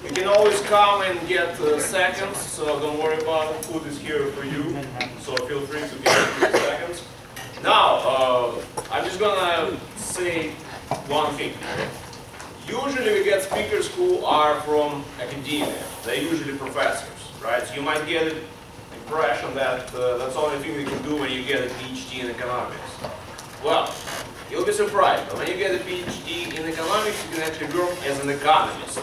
You can always come and get seconds, so don't worry about it. Food is here for you, so feel free to get a few seconds. Now, I'm just gonna say one thing. Usually we get speakers who are from academia. They're usually professors, right? So you might get an impression that that's the only thing you can do when you get a PhD in economics. Well, you'll be surprised, but when you get a PhD in economics, you can actually work as an economist.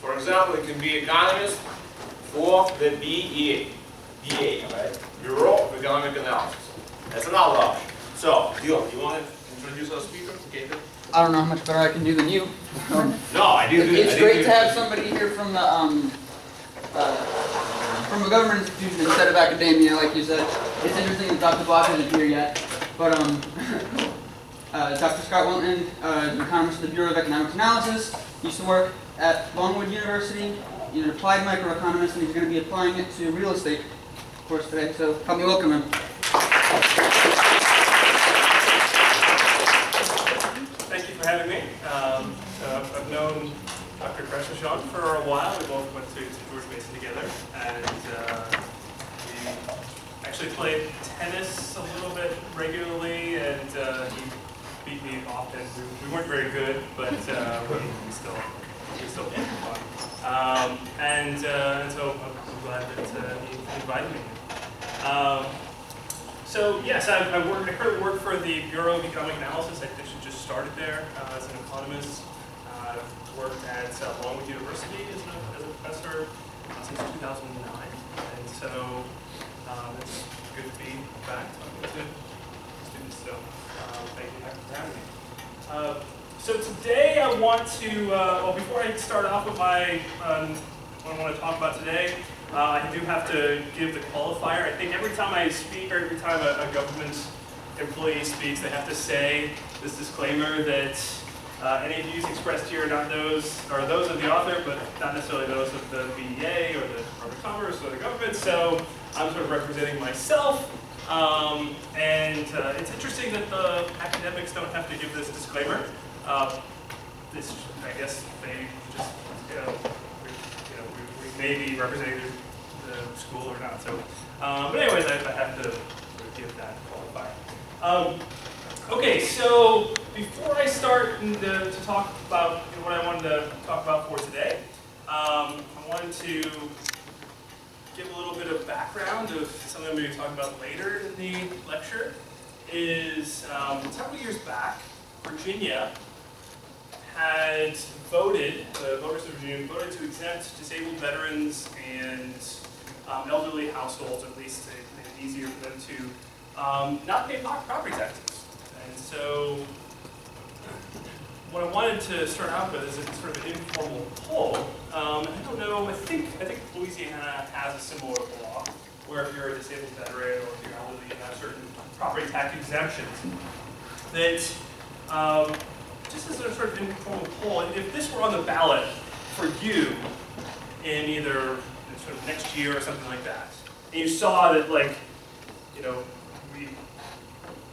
For example, you can be economist for the BA, right? Bureau of Economic Analysis. That's another option. So, Dylan, you want to introduce our speaker? Okay, I don't know how much better I can do than you. No, I didn't. It's great to have somebody here from a government institution instead of academia, like you said. It's interesting that Dr. Block isn't here yet, but Dr. Scott Wentland, an economist at the Bureau of Economic Analysis, used to work at Longwood University. He's an applied microeconomist, and he's going to be applying it to real estate course today. So help me welcome him. Thank you for having me. I've known Dr. Kresnishan for a while. We both went to George Mason together, and we actually played tennis a little bit regularly, and he beat me often. We weren't very good, but we still had fun. And so I'm glad that he invited me. So yes, I currently work for the Bureau of Economic Analysis. I actually just started there as an economist. I've worked at Longwood University as a professor since 2009, and so it's good to be back talking to students. So thank you for having me. So today I want to, well, before I start off with my what I want to talk about today, I do have to give the qualifier. I think every time I speak, or every time a government employee speaks, they have to say this disclaimer that any views expressed here are not those of the author, but not necessarily those of the BEA or the Department of Commerce or the government. So I'm sort of representing myself. And it's interesting that the academics don't have to give this disclaimer. I guess they just, we may be representing the school or not. So, but anyways, I have to sort of give that qualifier. Okay, so before I start to talk about what I wanted to talk about for today, I wanted to give a little bit of background of something I'm going to be talking about later in the lecture. Is several years back, Virginia had voted, the voters of Virginia voted to exempt disabled veterans and elderly households, at least to make it easier for them to not pay property taxes. And so what I wanted to start out with is a sort of an informal poll. I don't know, I think Louisiana has a similar law where if you're a disabled veteran or if you're elderly, you have certain property tax exemptions. That just as a sort of informal poll, and if this were on the ballot for you in either sort of next year or something like that, and you saw that, like, we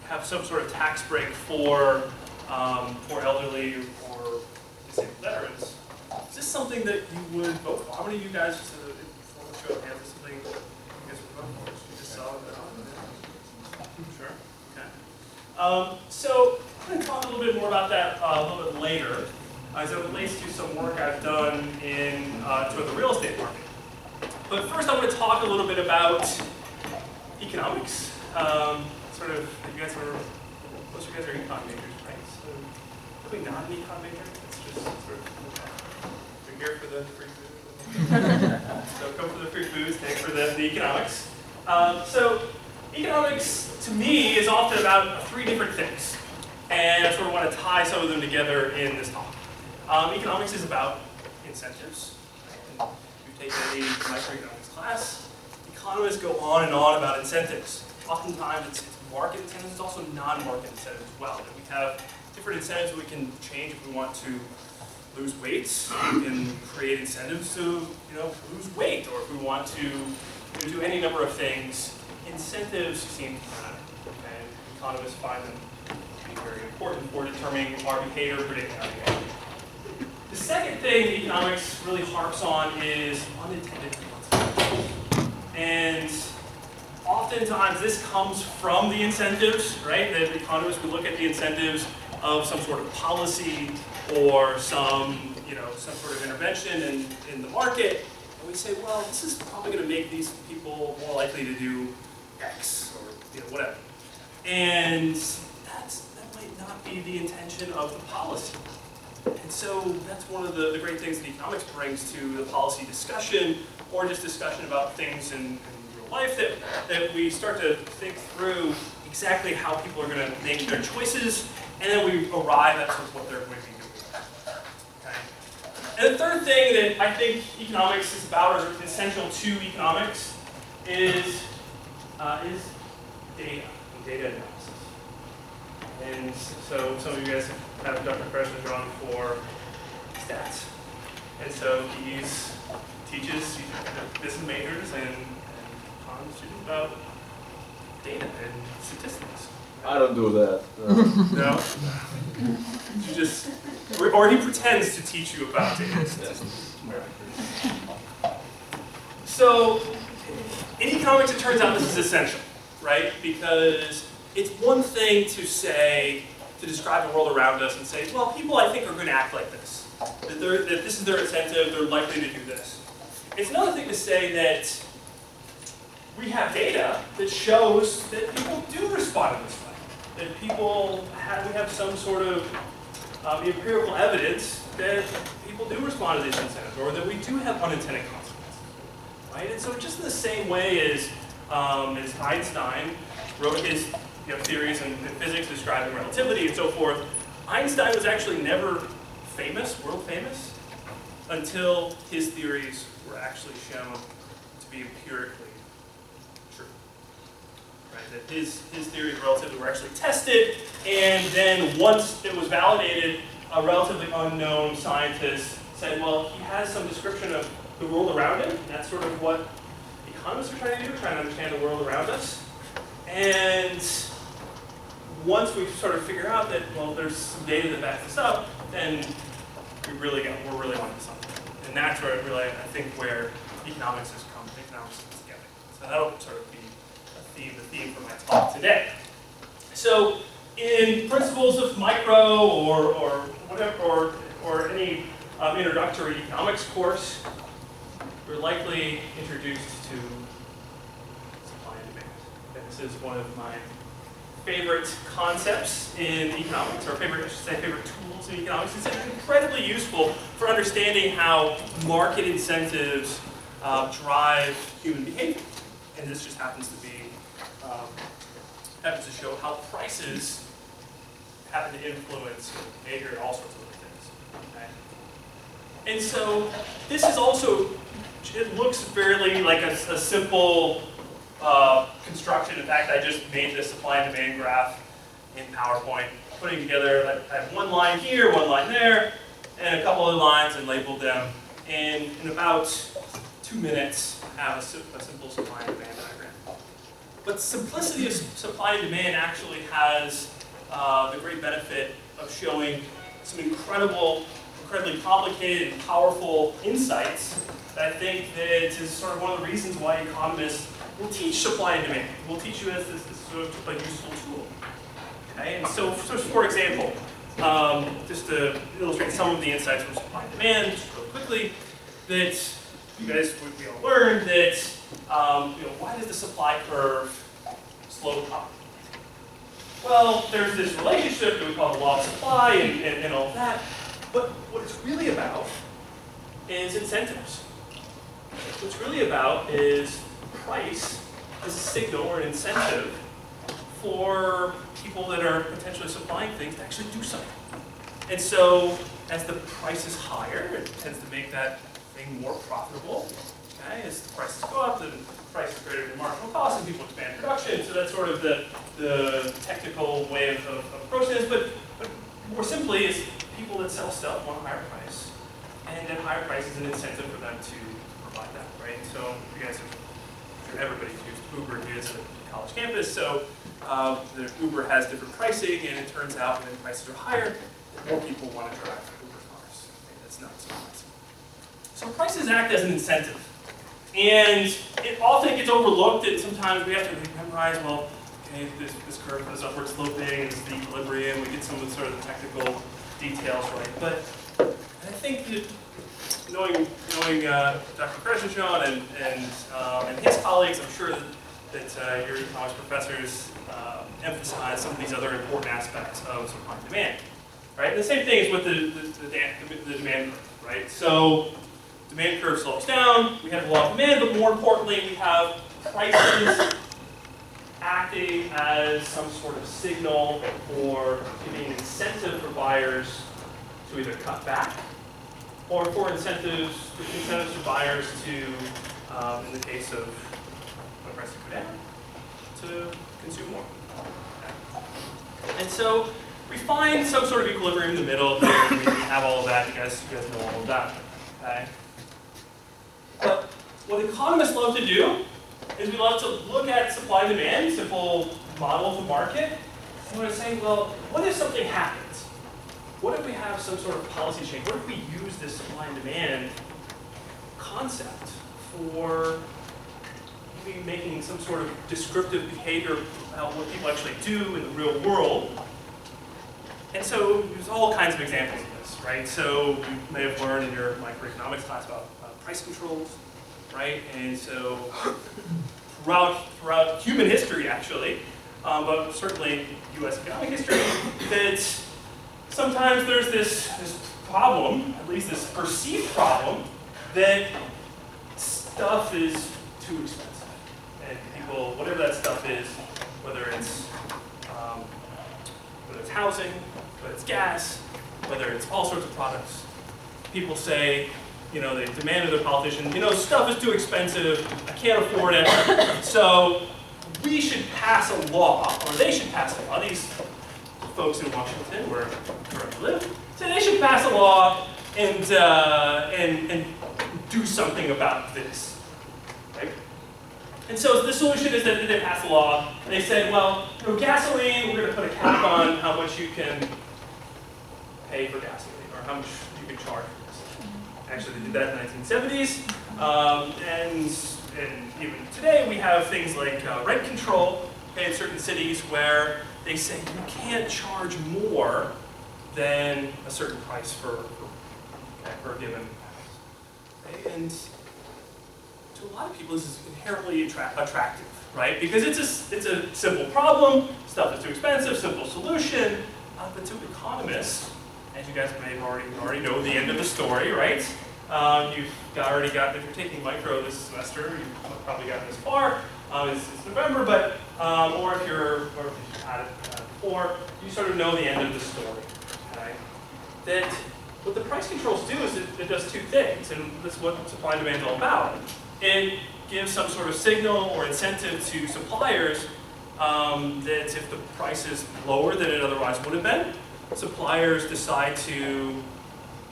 have some sort of tax break for elderly or disabled veterans, is this something that you would vote for? How many of you guys, just before the show of hands, is something you guys would vote for? You just saw it? Sure. Okay. So I'm going to talk a little bit more about that a little bit later, as it relates to some work I've done in the real estate market. But first, I want to talk a little bit about economics. Sort of, most of you guys are econ majors, right? So, probably not an econ major. It's just sort of, you're here for the free food. So come for the free food, stay for the economics. So economics, to me, is often about three different things. And I sort of want to tie some of them together in this talk. Economics is about incentives. Right? If you've taken any microeconomics class, economists go on and on about incentives. Oftentimes it's market incentives, it's also non-market incentives as well. And we have different incentives we can change if we want to lose weight. We can create incentives to lose weight, or if we want to do any number of things. Incentives seem to matter, and economists find them to be very important for determining our behavior, predicting our behavior. The second thing economics really harps on is unintended consequences. And oftentimes this comes from the incentives, right? That economists would look at the incentives of some sort of policy or some sort of intervention in the market, and we say, well, this is probably going to make these people more likely to do X or whatever. And that might not be the intention of the policy. And so that's one of the great things that economics brings to the policy discussion, or just discussion about things in real life, that we start to think through exactly how people are going to make their choices, and then we arrive at sort of what they're going to be doing. Okay? And the third thing that I think economics is about, or essential to economics, is data and data analysis. And so some of you guys have Dr. Kreshner drawn for stats. And so he teaches business majors and college students about data and statistics. I don't do that. No? You just, or he pretends to teach you about data and statistics. So, in economics, it turns out this is essential, right? Because it's one thing to say, to describe the world around us and say, well, people I think are going to act like this. That this is their incentive, they're likely to do this. It's another thing to say that we have data that shows that people do respond in this way. That we have some sort of empirical evidence that people do respond to these incentives, or that we do have unintended consequences, right? And so just in the same way as Einstein wrote his theories in physics describing relativity and so forth, Einstein was actually never world famous, until his theories were actually shown to be empirically true. Right? That his theories of relativity were actually tested, and then once it was validated, a relatively unknown scientist said, well, he has some description of the world around him, and that's sort of what economists are trying to do, trying to understand the world around us. And once we sort of figure out that, well, there's some data that backs this up, then we're really onto something. And that's where I think where economics has come together. So that'll sort of be the theme for my talk today. So in principles of micro or whatever, or any introductory economics course, we're likely introduced to supply and demand. And this is one of my favorite concepts in economics, or favorite tools in economics. It's incredibly useful for understanding how market incentives drive human behavior. And this just happens to show how prices happen to influence behavior and all sorts of other things. Okay? And so this is also, it looks fairly like a simple construction. In fact, I just made this supply and demand graph in PowerPoint, putting together, I have one line here, one line there, and a couple other lines, and labeled them. And in about 2 minutes, have a simple supply and demand diagram. But simplicity of supply and demand actually has the great benefit of showing some incredibly complicated and powerful insights that I think that is sort of one of the reasons why economists will teach supply and demand. We'll teach you this sort of a useful tool. Okay? And so for example, just to illustrate some of the insights from supply and demand, just really quickly, that we all learned that why does the supply curve slope up? Well, there's this relationship that we call the law of supply and all of that, but what it's really about is incentives. What it's really about is price as a signal or an incentive for people that are potentially supplying things to actually do something. And so, as the price is higher, it tends to make that thing more profitable. Okay? As the prices go up, then the price is greater than marginal cost, and people expand production. So that's sort of the technical way of approaching this. But more simply, is people that sell stuff want a higher price, and then higher price is an incentive for them to provide that, right? So you guys have, everybody's used Uber here as a college campus. So the Uber has different pricing, and it turns out when prices are higher, more people want to drive Uber cars. Okay? That's So prices act as an incentive. And it often gets overlooked, and sometimes we have to memorize, well, okay, this curve is upward sloping, it's the equilibrium, we get some of the sort of the technical details right. But I think that knowing Dr. Kressenschon and his colleagues, I'm sure that your economics professors emphasize some of these other important aspects of supply and demand. Right? And the same thing is with the demand curve, right? So demand curve slopes down, we have a lot of demand, but more importantly, we have prices acting as some sort of signal or giving an incentive for buyers to either cut back or for incentives for buyers to, in the case of when prices go down, to consume more. Okay. And so we find some sort of equilibrium in the middle. We have all of that. You guys know all of that. Okay. But what economists love to do is we love to look at supply and demand, simple model of the market, and we're saying, well, what if something happens? What if we have some sort of policy change? What if we use this supply and demand concept for maybe making some sort of descriptive behavior about what people actually do in the real world? And so there's all kinds of examples of this, right? So you may have learned in your microeconomics class about price controls, right? And so throughout human history, actually, but certainly U.S. economic history, that sometimes there's this problem, at least this perceived problem, that stuff is too expensive. And people, whatever that stuff is, whether it's housing, whether it's gas, whether it's all sorts of products, people say, you know, they demand of their politicians, you know, stuff is too expensive, I can't afford it, so we should pass a law, or they should pass a law, these folks in Washington, where I live, say they should pass a law and do something about this, right? And so the solution is that they passed a law, and they said, well, you know, gasoline, we're going to put a cap on how much you can pay for gasoline, or how much you can charge for gasoline. Actually, they did that in the 1970s, and even today we have things like rent control in certain cities where they say you can't charge more than a certain price for a given house. Okay? And to a lot of people, this is inherently attractive, right? Because it's a simple problem, stuff is too expensive, simple solution, but to economists, as you guys may have already know the end of the story, right? You've already got, if you're taking micro this semester, you've probably gotten this far. It's November, but or if you've had it before, you sort of know the end of the story. Okay? That what the price controls do is it does two things, and that's what supply and demand is all about. It gives some sort of signal or incentive to suppliers that if the price is lower than it otherwise would have been, suppliers decide to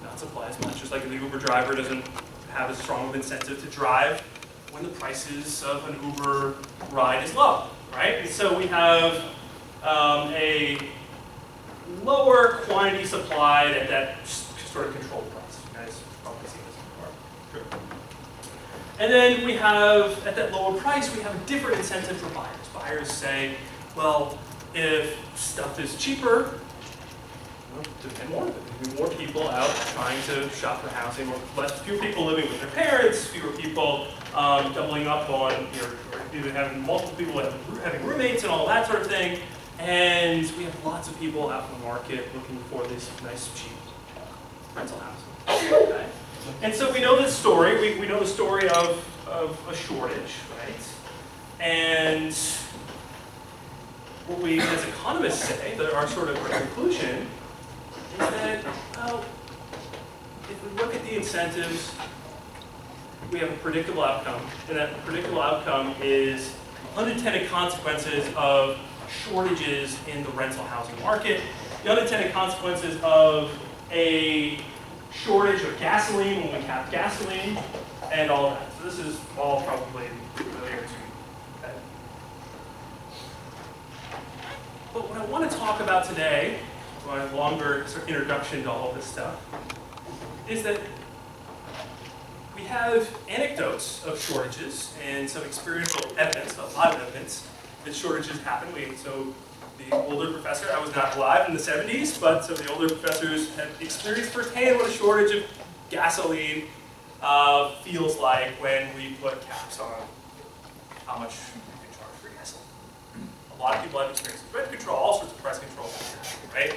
not supply as much. Just like the Uber driver doesn't have as strong of incentive to drive when the prices of an Uber ride is low, right? And so we have a lower quantity supplied at that sort of controlled price. You guys probably seen this before. Sure. And then we have, at that lower price, we have a different incentive for buyers. Buyers say, well, if stuff is cheaper, demand more. There'll be more people out trying to shop for housing, fewer people living with their parents, fewer people doubling up on, or even having multiple people having roommates and all that sort of thing. And we have lots of people out in the market looking for this nice, cheap rental housing. Okay? And so we know this story. We know the story of a shortage, right? And what we, as economists, say, that our sort of conclusion is that, well, if we look at the incentives, we have a predictable outcome, and that predictable outcome is unintended consequences of shortages in the rental housing market, the unintended consequences of a shortage of gasoline when we have gasoline, and all that. So this is all probably familiar to you. Okay? But what I want to talk about today, my longer introduction to all this stuff, is that have anecdotes of shortages and some experiential evidence, a lot of evidence, that shortages happen. So the older professor, I was not alive in the 70s, but some of the older professors have experienced firsthand what a shortage of gasoline feels like when we put caps on how much we can charge for gasoline. A lot of people have experienced rent control, all sorts of price control, right?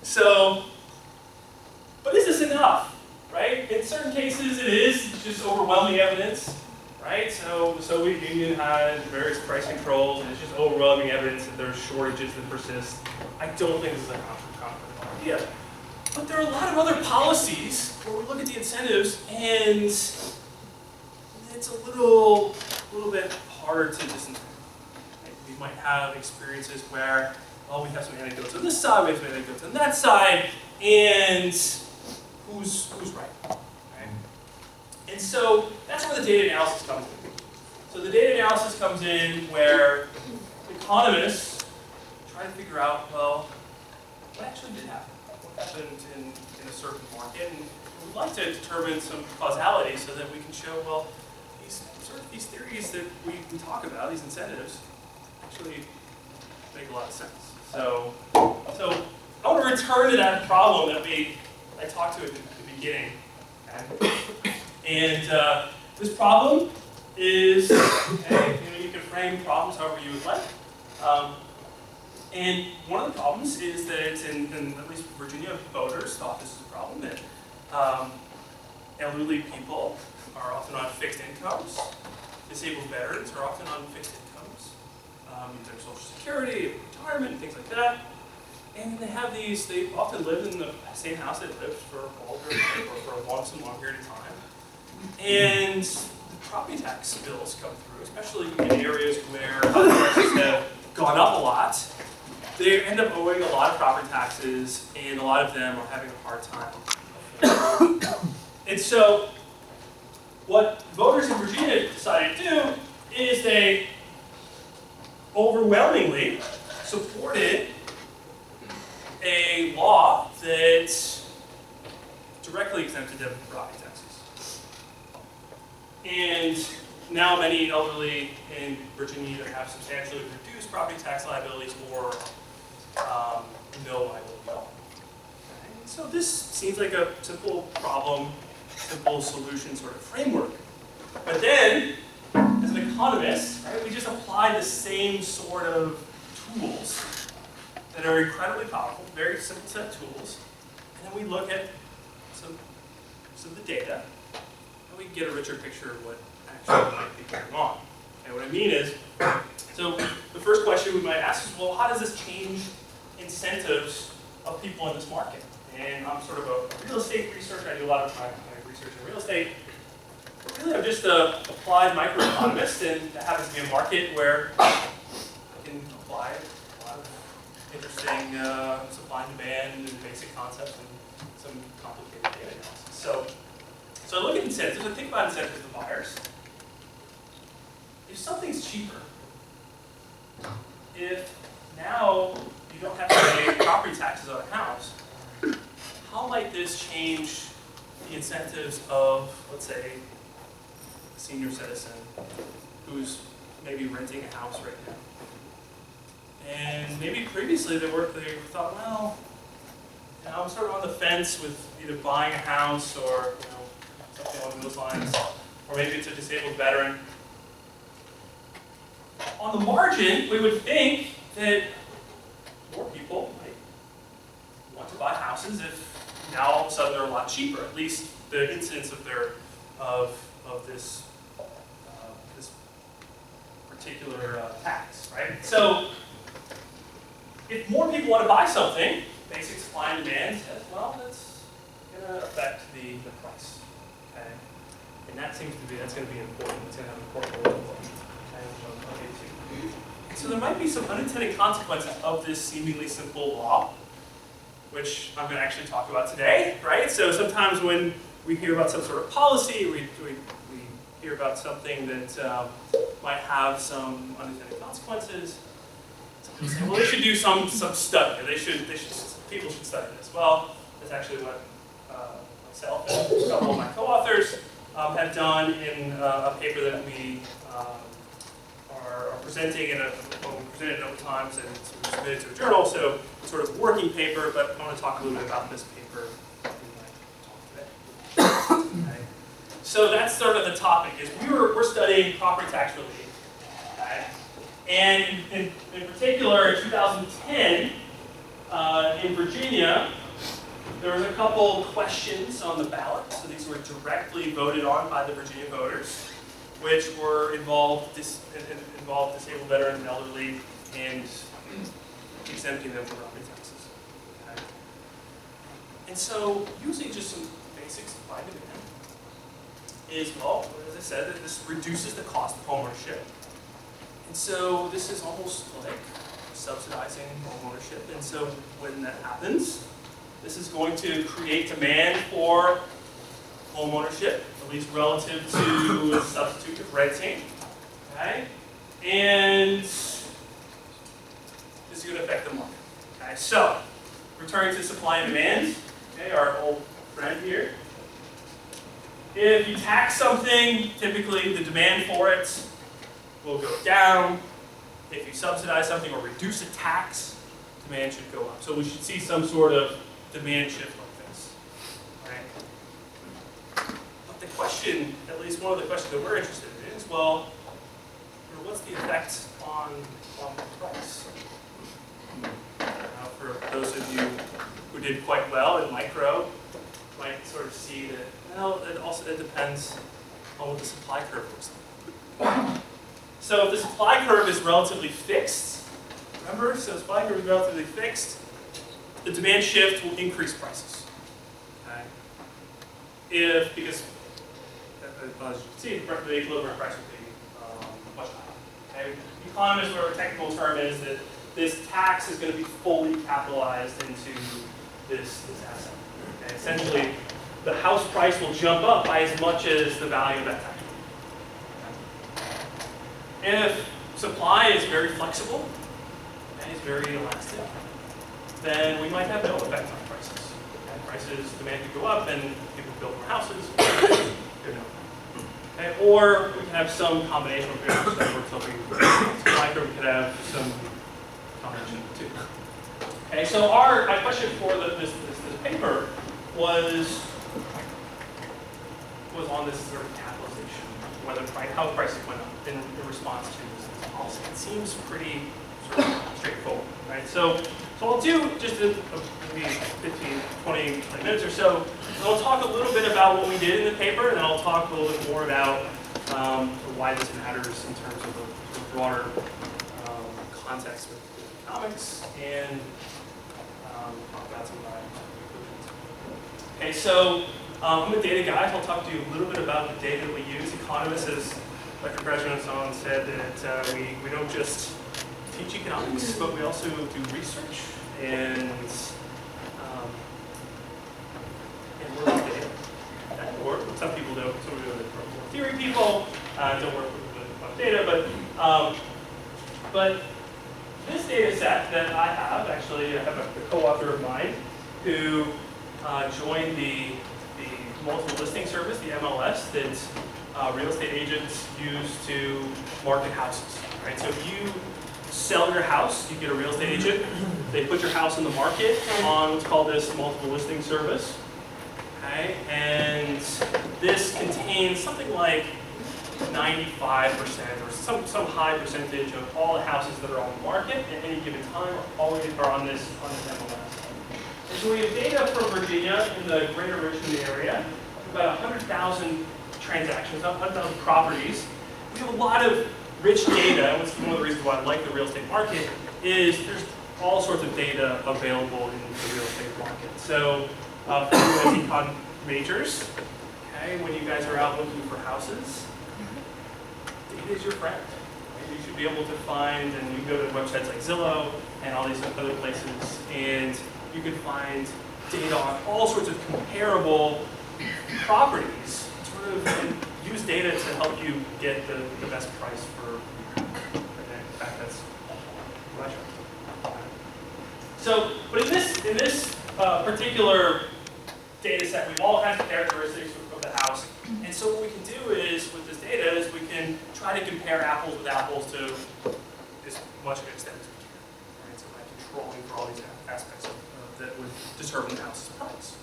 So, but is this enough, right? In certain cases it is just overwhelming evidence, right? So the Soviet Union had various price controls, and it's just overwhelming evidence that there's shortages that persist. I don't think this is a comparable idea. But there are a lot of other policies where we look at the incentives, and it's a little bit harder to disentangle. Right? We might have experiences where, well, we have some anecdotes on this side, we have some anecdotes on that side, and who's right? Right? And so that's where the data analysis comes in. So the data analysis comes in where economists try to figure out, well, what actually did happen? What happened in a certain market? And we'd like to determine some causality so that we can show, well, these theories that we talk about, these incentives, actually make a lot of sense. So I want to return to that problem that I talked to at the beginning. And this problem is, you can frame problems however you would like. And one of the problems is that it's in at least Virginia, voters thought this is a problem, that elderly people are often on fixed incomes. Disabled veterans are often on fixed incomes. There's Social Security, retirement, things like that. And they often live in the same house they lived for all their life or for a long period of time. And the property tax bills come through, especially in areas where house prices have gone up a lot. They end up owing a lot of property taxes, and a lot of them are having a hard time affording it. And so, what voters in Virginia decided to do is they overwhelmingly supported a law that directly exempted them from property taxes. And now many elderly in Virginia either have substantially reduced property tax liabilities or no liability at all. Okay? So this seems like a simple problem, simple solution sort of framework. But then, as an economist, right, we just apply the same sort of tools that are incredibly powerful, very simple set of tools, and then we look at some of the data, and we get a richer picture of what actually might be going on. And what I mean is, so the first question we might ask is, well, how does this change incentives of people in this market? And I'm sort of a real estate researcher. I do a lot of my research in real estate. But really, I'm just an applied microeconomist, and that happens to be a market where I can apply a lot of interesting supply and demand and basic concepts and some complicated data analysis. So I look at incentives. I think about incentives to buyers. If something's cheaper, if now you don't have to pay property taxes on a house, how might this change the incentives of, let's say, a senior citizen who's maybe renting a house right now? And maybe previously they thought, well, I'm sort of on the fence with either buying a house or something along those lines, or maybe it's a disabled veteran. On the margin, we would think that more people might want to buy houses if now all of a sudden they're a lot cheaper. At least the incidence of this particular tax, right? So if more people want to buy something, basic supply and demand says, well, that's going to affect the price, okay? And that's going to be important. It's going to have an important role. Okay, so there might be some unintended consequences of this seemingly simple law, which I'm going to actually talk about today, right? So sometimes when we hear about some sort of policy, we hear about something that might have some unintended consequences. People say, well, they should do some study, or people should study this. Well, that's actually what myself and a couple of my co-authors have done in a paper that we are presenting in we presented at Times and it's submitted to a journal, so it's sort of working paper, but I want to talk a little bit about this paper in my talk today. Okay. So that's sort of the topic, is we're studying property tax relief. Okay. And in particular, in 2010, in Virginia, there was a couple questions on the ballot. So these were directly voted on by the Virginia voters, which were involved disabled veterans and elderly and exempting them from property taxes. Okay. And so using just some basic supply and demand is, well, as I said, that this reduces the cost of homeownership. And so this is almost like subsidizing homeownership. And so when that happens, this is going to create demand for homeownership, at least relative to a substitute of renting. Okay? And this is going to affect the market. Okay? So, returning to supply and demand, okay, our old friend here. If you tax something, typically the demand for it will go down. If you subsidize something or reduce a tax, demand should go up. So we should see some sort of demand shift like this. Right? But the question, at least one of the questions that we're interested in is, well, what's the effect on the price? Now, for those of you who did quite well in micro, might sort of see that, well, it depends on what the supply curve looks like. So if the supply curve is relatively fixed, remember, so the supply curve is relatively fixed, the demand shift will increase prices. Okay? Because as you can see, the equilibrium price will be much higher. Okay? Economists, or a technical term is that this tax is going to be fully capitalized into this asset. Okay? Essentially, the house price will jump up by as much as the value of that tax. If supply is very flexible and is very elastic, then we might have no effect on prices. And prices, demand could go up and people build more houses. Okay, or we can have some combination of variables that we're hoping supply curve, we could have some combination too. Okay, so my question for this paper was on this sort of capitalization, how prices went up in response to this policy. It seems pretty sort of straightforward, right? So I'll do just maybe 15, 20 minutes or so. So I'll talk a little bit about what we did in the paper, and then I'll talk a little bit more about why this matters in terms of the broader context with economics, and talk about some of my conclusions. Okay, so I'm a data guy, so I'll talk to you a little bit about the data that we use. Economists, as Dr. Krasnoson said, that we don't just teach economics, but we also do research and work with data. Or some people don't. Some people are theory people, don't work with data, but this data set that I have, actually, I have a co-author of mine who joined the multiple listing service, the MLS, that real estate agents use to market houses. Right? So if you sell your house, you get a real estate agent. They put your house in the market on what's called this multiple listing service. Okay? And this contains something like 95% or some high percentage of all the houses that are on the market at any given time are on this MLS. And so we have data from Virginia in the greater Richmond area, about 100,000 transactions, 100,000 properties. We have a lot of rich data, and one of the reasons why I like the real estate market is there's all sorts of data available in the real estate market. So for you as econ majors, okay, when you guys are out looking for houses, data is your friend. Right? You should be able to find, and you can go to websites like Zillow and all these other places, and you can find data on all sorts of comparable properties, sort of, and use data to help you get the best price for. In fact, that's what I try. So, but in this particular data set. We have all kinds of characteristics of the house. And so what we can do is, with this data, is we can try to compare apples with apples to as much of an extent as we can. Right? So by controlling for all these aspects that would determine the house's price.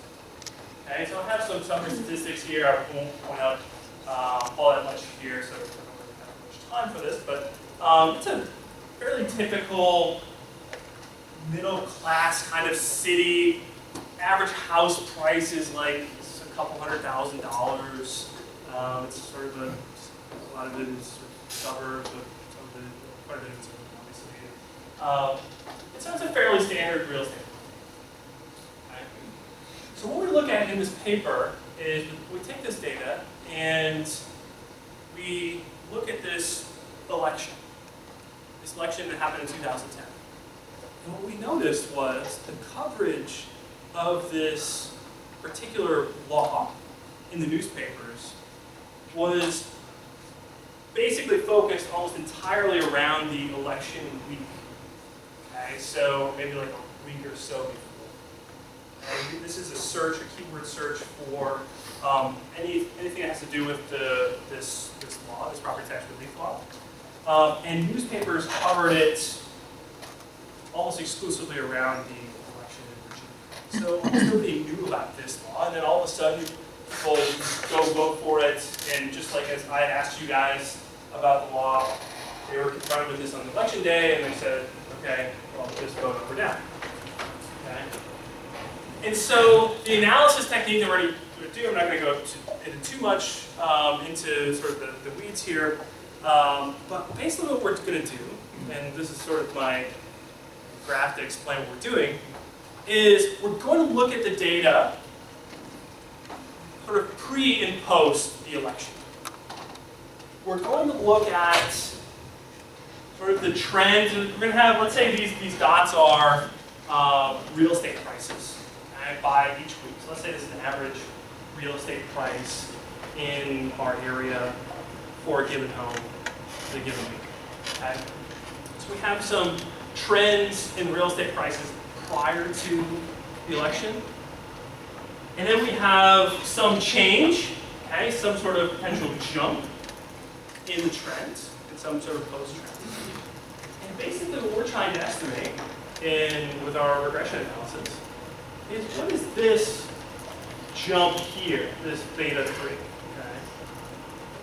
Okay, so I have some summary statistics here. I won't point out all that much here, so I don't really have much time for this, but it's a fairly typical middle-class kind of city. Average house price is like a couple $100,000. It's sort of a lot of it is suburbs, but some of it, quite a bit of it's obviously. It sounds a fairly standard real estate. Okay. So what we look at in this paper is we take this data and we look at this election. This election that happened in 2010. And what we noticed was the coverage of this particular law in the newspapers was basically focused almost entirely around the election week. Okay, so maybe like a week or so before. And this is a search, a keyword search for anything that has to do with this law, this property tax relief law. And newspapers covered it almost exclusively around the election in Virginia. So almost nobody knew about this law, and then all of a sudden people go vote for it, and just like as I had asked you guys about the law, they were confronted with this on election day, and they said, okay, well, just vote up or down. Okay? And so the analysis technique that we're going to do, I'm not going to go into too much into sort of the weeds here, but basically what we're going to do, and this is sort of my graph to explain what we're doing, is we're going to look at the data sort of pre and post the election. We're going to look at sort of the trends. We're going to have, let's say these dots are real estate prices, okay, by each week. So let's say this is an average real estate price in our area for a given home for the given week. Okay? So we have some trends in real estate prices prior to the election. And then we have some change, okay, some sort of potential jump in the trends, and some sort of post-trend. And basically what we're trying to estimate with our regression analysis is what is this jump here, this beta 3, okay?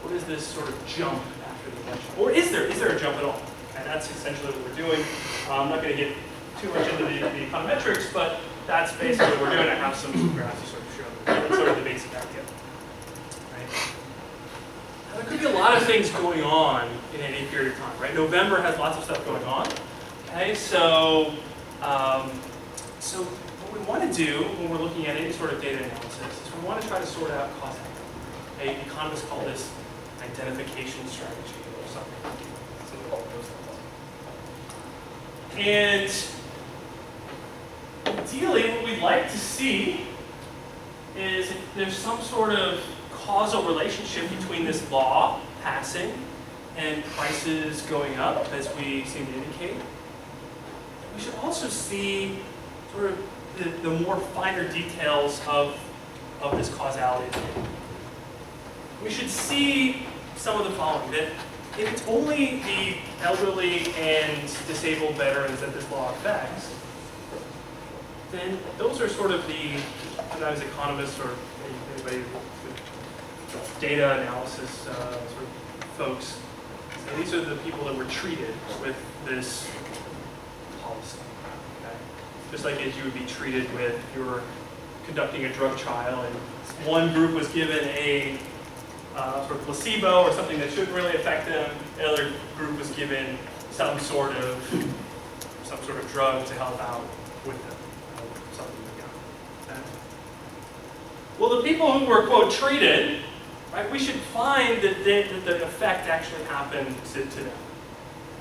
What is this sort of jump after the election? Or is there a jump at all? And that's essentially what we're doing. I'm not going to get too much into the econometrics, but that's basically what we're doing. I have some graphs to sort of show. That's sort of the basic idea. Right? Now, there could be a lot of things going on in any period of time, right? November has lots of stuff going on. Okay, so what we want to do when we're looking at any sort of data analysis is we want to try to sort out causality. Okay, economists call this identification strategy or something. And ideally, what we'd like to see is if there's some sort of causal relationship between this law passing and prices going up, as we seem to indicate. We should also see sort of the more finer details of this causality. We should see some of the following, that if it's only the elderly and disabled veterans that this law affects, then those are sort of the, sometimes economists or anybody with data analysis sort of folks, so these are the people that were treated with this policy. Okay? Just like as you would be treated with if you were conducting a drug trial and one group was given a sort of placebo or something that shouldn't really affect them, the other group was given some sort of drug to help out with them. Something like that. Okay? Well, the people who were, quote, treated, right, we should find that the effect actually happened to them.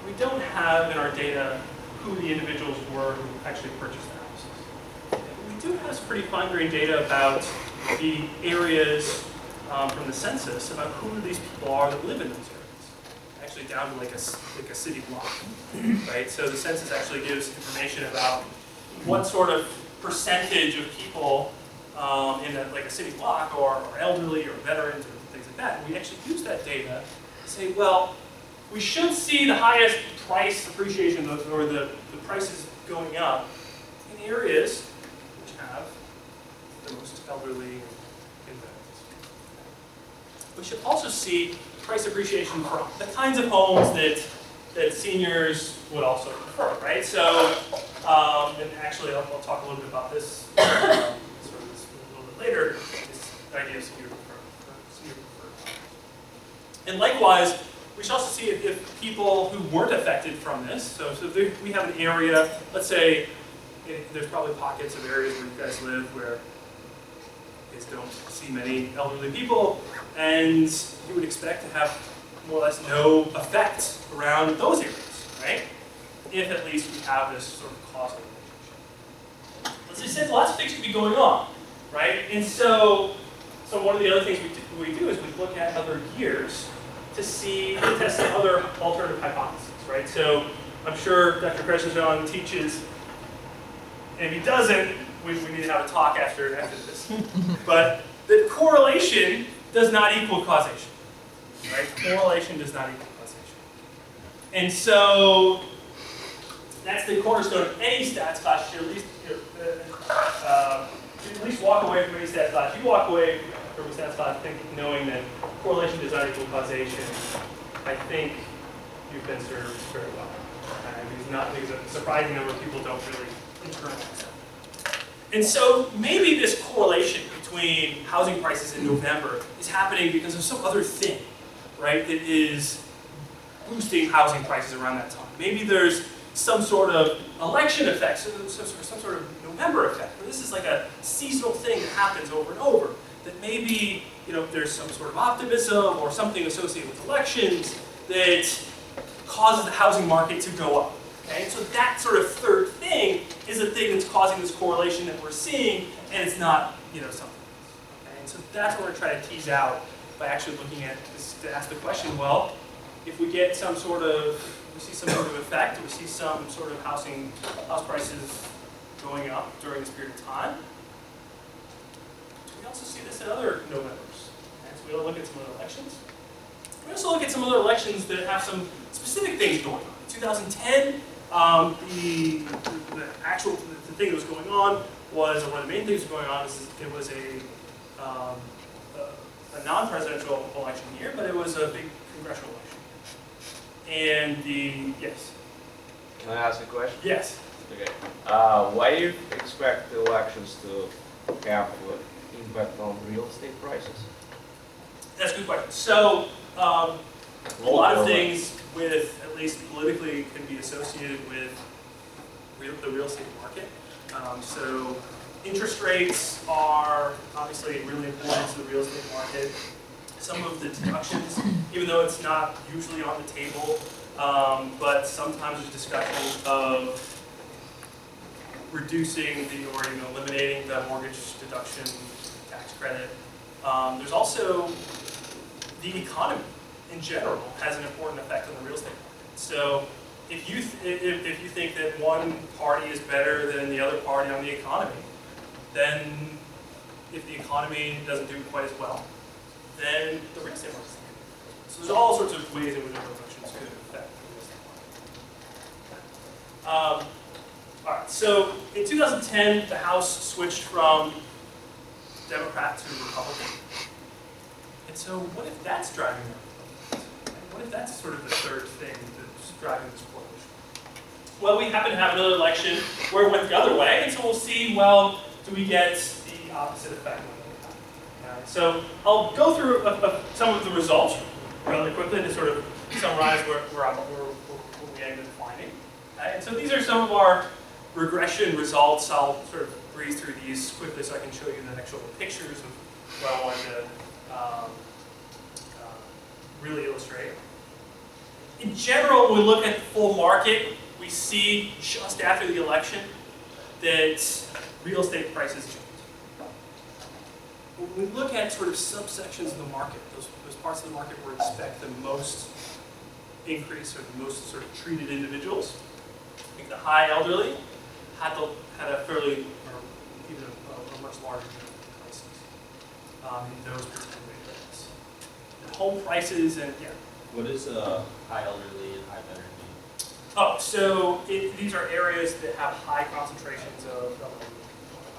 We don't have in our data who the individuals were who actually purchased the houses. We do have some pretty fine-grained data about the areas from the census about who these people are that live in those areas. Actually down to like a city block, right? So the census actually gives information about what sort of percentage of people in like a city block, or elderly, or veterans, or things like that. And we actually use that data to say, well, we should see the highest price appreciation, or the prices going up in areas which have the most elderly and veterans. We should also see price appreciation for the kinds of homes that seniors would also prefer, right? So, and actually I'll talk a little bit about this sort of this a little bit later, this idea of senior preferred. And likewise, we should also see if people who weren't affected from this, so if we have an area, let's say there's probably pockets of areas where you guys live where you guys don't see many elderly people, and you would expect to have more or less no effect around those areas, right? If at least we have this sort of causal relationship. As I said, lots of things could be going on, right? And so one of the other things we do is we look at other years to test other alternative hypotheses, right? So I'm sure Dr. Kresnajon teaches, and if he doesn't, we need to have a talk after this. But the correlation does not equal causation, right? Correlation does not equal causation. And so that's the cornerstone of any stats class. You at least walk away from any stats class. You walk away from a stats class knowing that correlation does not equal causation. I think you've been served very well. Because a surprising number of people don't really internalize that. And so maybe this correlation between housing prices in November is happening because of some other thing, right, that is boosting housing prices around that time. Maybe there's some sort of election effect, some sort of November effect, where this is like a seasonal thing that happens over and over. That maybe there's some sort of optimism or something associated with elections that causes the housing market to go up. Okay? So that sort of third thing is the thing that's causing this correlation that we're seeing, and it's not something else. Okay? And so that's what we're trying to tease out by actually looking at this, to ask the question, well, if we get some sort of, we see some sort of effect, we see some sort of house prices going up during this period of time, we also see this in other Novembers. Okay? So we'll look at some other elections. We also look at some other elections that have some specific things going on. In 2010, the thing that was going on was, or one of the main things that was going on is it was a non-presidential election year, but it was a big congressional election. And yes? Can I ask a question? Yes. Okay. Why do you expect the elections to have impact on real estate prices? That's a good question. So, a lot of things with, at least politically, can be associated with the real estate market. So interest rates are obviously really important to the real estate market. Some of the deductions, even though it's not usually on the table, but sometimes there's discussion of reducing or eliminating the mortgage deduction tax credit. There's also the economy in general has an important effect on the real estate market. So if you think that one party is better than the other party on the economy, then if the economy doesn't do quite as well, then the real estate market is not. So there's all sorts of ways in which elections could affect the real estate market. All right, so in 2010, the House switched from Democrat to Republican. And so what if that's driving them? What if that's sort of the third thing that's driving this correlation? Well, we happen to have another election where it went the other way, and so we'll see, well, do we get the opposite effect? So I'll go through some of the results really quickly to sort of summarize what we ended up finding. Okay? And so these are some of our regression results. I'll sort of breeze through these quickly so I can show you the actual pictures of what I wanted to really illustrate. In general, when we look at the full market, we see just after the election that real estate prices change. When we look at sort of subsections of the market, those parts of the market where we expect the most increase or the most sort of treated individuals, I think the high elderly had a fairly, or even a much larger in those particular areas. The home prices and, yeah. What is high elderly and high veteran mean? Oh, so these are areas that have high concentrations of elderly.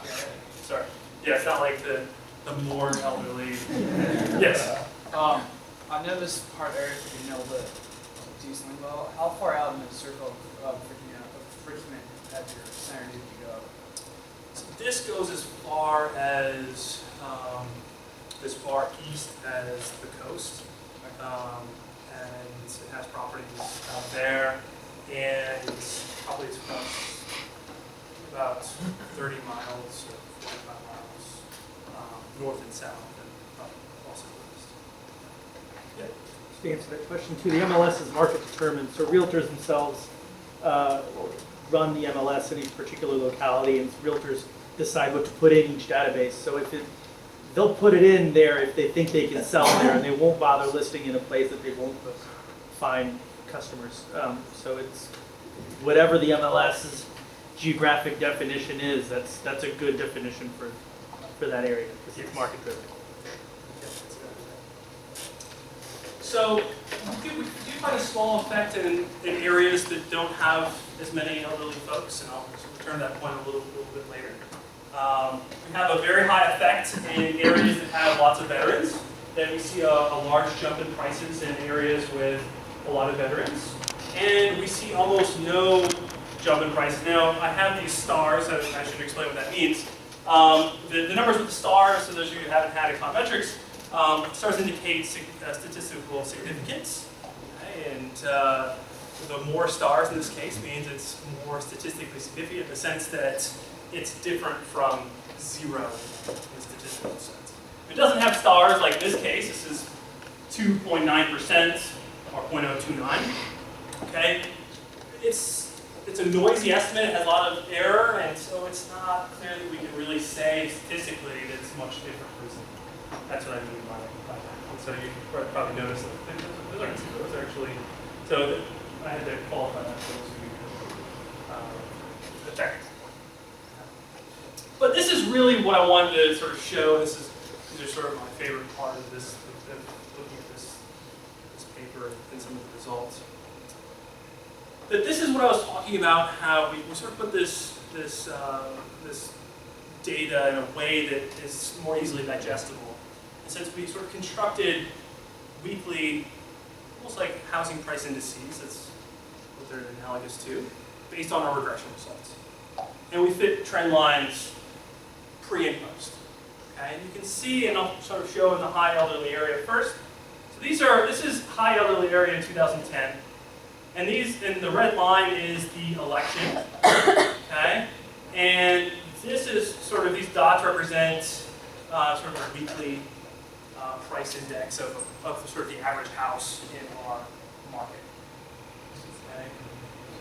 Yeah, sorry. Yeah, it's not like the more elderly. Yes. I know this part area pretty decently well. How far out in the circle of frequent at your center did you go? So this goes as far east as the coast, and it has properties out there, and probably it's about 30 miles or 45 miles north and south, and also west. Yeah. Just to answer that question too, the MLS is market determined, so realtors themselves run the MLS in each particular locality, and realtors decide what to put in each database. So they'll put it in there if they think they can sell there, and they won't bother listing in a place that they won't find customers. So it's whatever the MLS's geographic definition is. That's a good definition for that area because it's market driven. So we do find a small effect in areas that don't have as many elderly folks, and I'll return to that point a little bit later. We have a very high effect in areas that have lots of veterans. Then we see a large jump in prices in areas with a lot of veterans. And we see almost no jump in prices. Now, I have these stars. I should explain what that means. The numbers with the stars, so those of you who haven't had econometrics, stars indicate statistical significance. Okay? And the more stars in this case means it's more statistically significant in the sense that it's different from zero in a statistical sense. If it doesn't have stars, like in this case, this is 2.9% or 0.029. Okay, it's a noisy estimate. It has a lot of error, and so it's not clear that we can really say statistically that it's much different. That's what I mean by that. And so you probably notice that those are actually. So I had to qualify that for those of you affected. But this is really what I wanted to sort of show. These are sort of my favorite part of this, looking at this paper and some of the results. That this is what I was talking about, how we sort of put this data in a way that is more easily digestible. And since we sort of constructed weekly, almost like housing price indices, that's what they're analogous to, based on our regression results. And we fit trend lines pre and post. Okay, and you can see, and I'll sort of show in the high elderly area first. So this is high elderly area in 2010, and the red line is the election. Okay, and this is sort of, these dots represent sort of a weekly price index of sort of the average house in our market.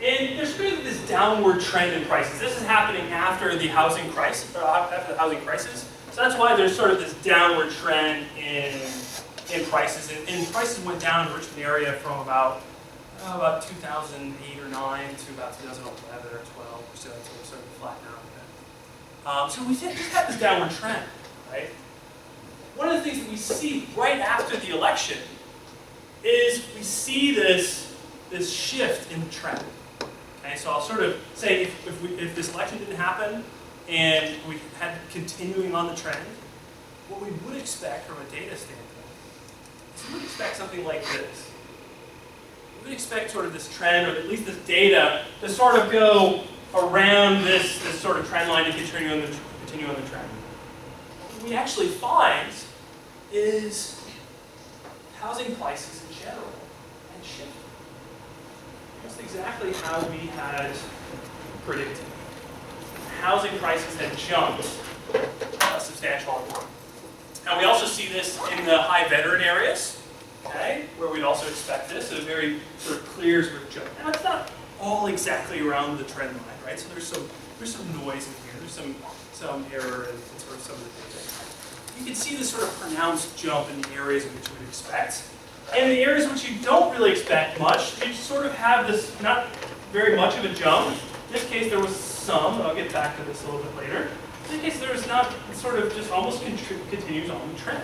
And there's really this downward trend in prices. This is happening after the housing crisis. So that's why there's sort of this downward trend in prices. And prices went down in the Richmond area from about 2008 or 9 to about 2011 or 12 or so. So it started to flatten out a bit. So we just have this downward trend, right? One of the things that we see right after the election is we see this shift in the trend. Okay, so I'll sort of say if this election didn't happen and we had continuing on the trend, what we would expect from a data standpoint is we would expect something like this. We would expect sort of this trend, or at least this data, to sort of go around this sort of trend line and continue on the trend. What we actually find is housing prices in general had shifted. Just exactly how we had predicted. Housing prices had jumped a substantial amount. And we also see this in the high veteran areas, okay, where we'd also expect this, a very sort of clear sort of jump. Now it's not all exactly around the trend line, right? So there's some noise in here, there's some error in sort of some of the data. You can see this sort of pronounced jump in the areas in which you would expect. And the areas which you don't really expect much, you sort of have this not very much of a jump. In this case, there was some, and I'll get back to this a little bit later. In this case, there's not sort of just almost continues on the trend,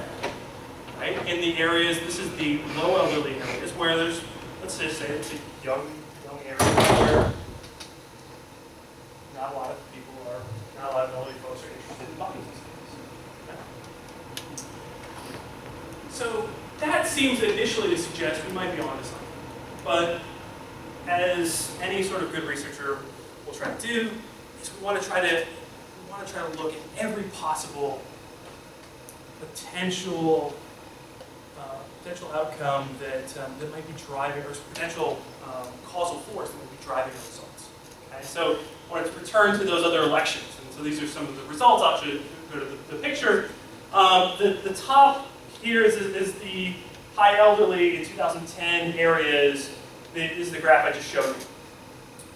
right? In the areas, this is the low elderly areas where there's, let's just say it's a young area where not a lot of people are, not a lot of elderly folks are interested in buying these things. Okay? So that seems initially to suggest we might be onto something. But as any sort of good researcher will try to do, is we want to try to look at every possible potential outcome that might be driving, or potential causal force that might be driving the results. Okay, so I wanted to return to those other elections, and so these are some of the results. I'll show you the picture. The top here is the high elderly in 2010 areas. This is the graph I just showed you.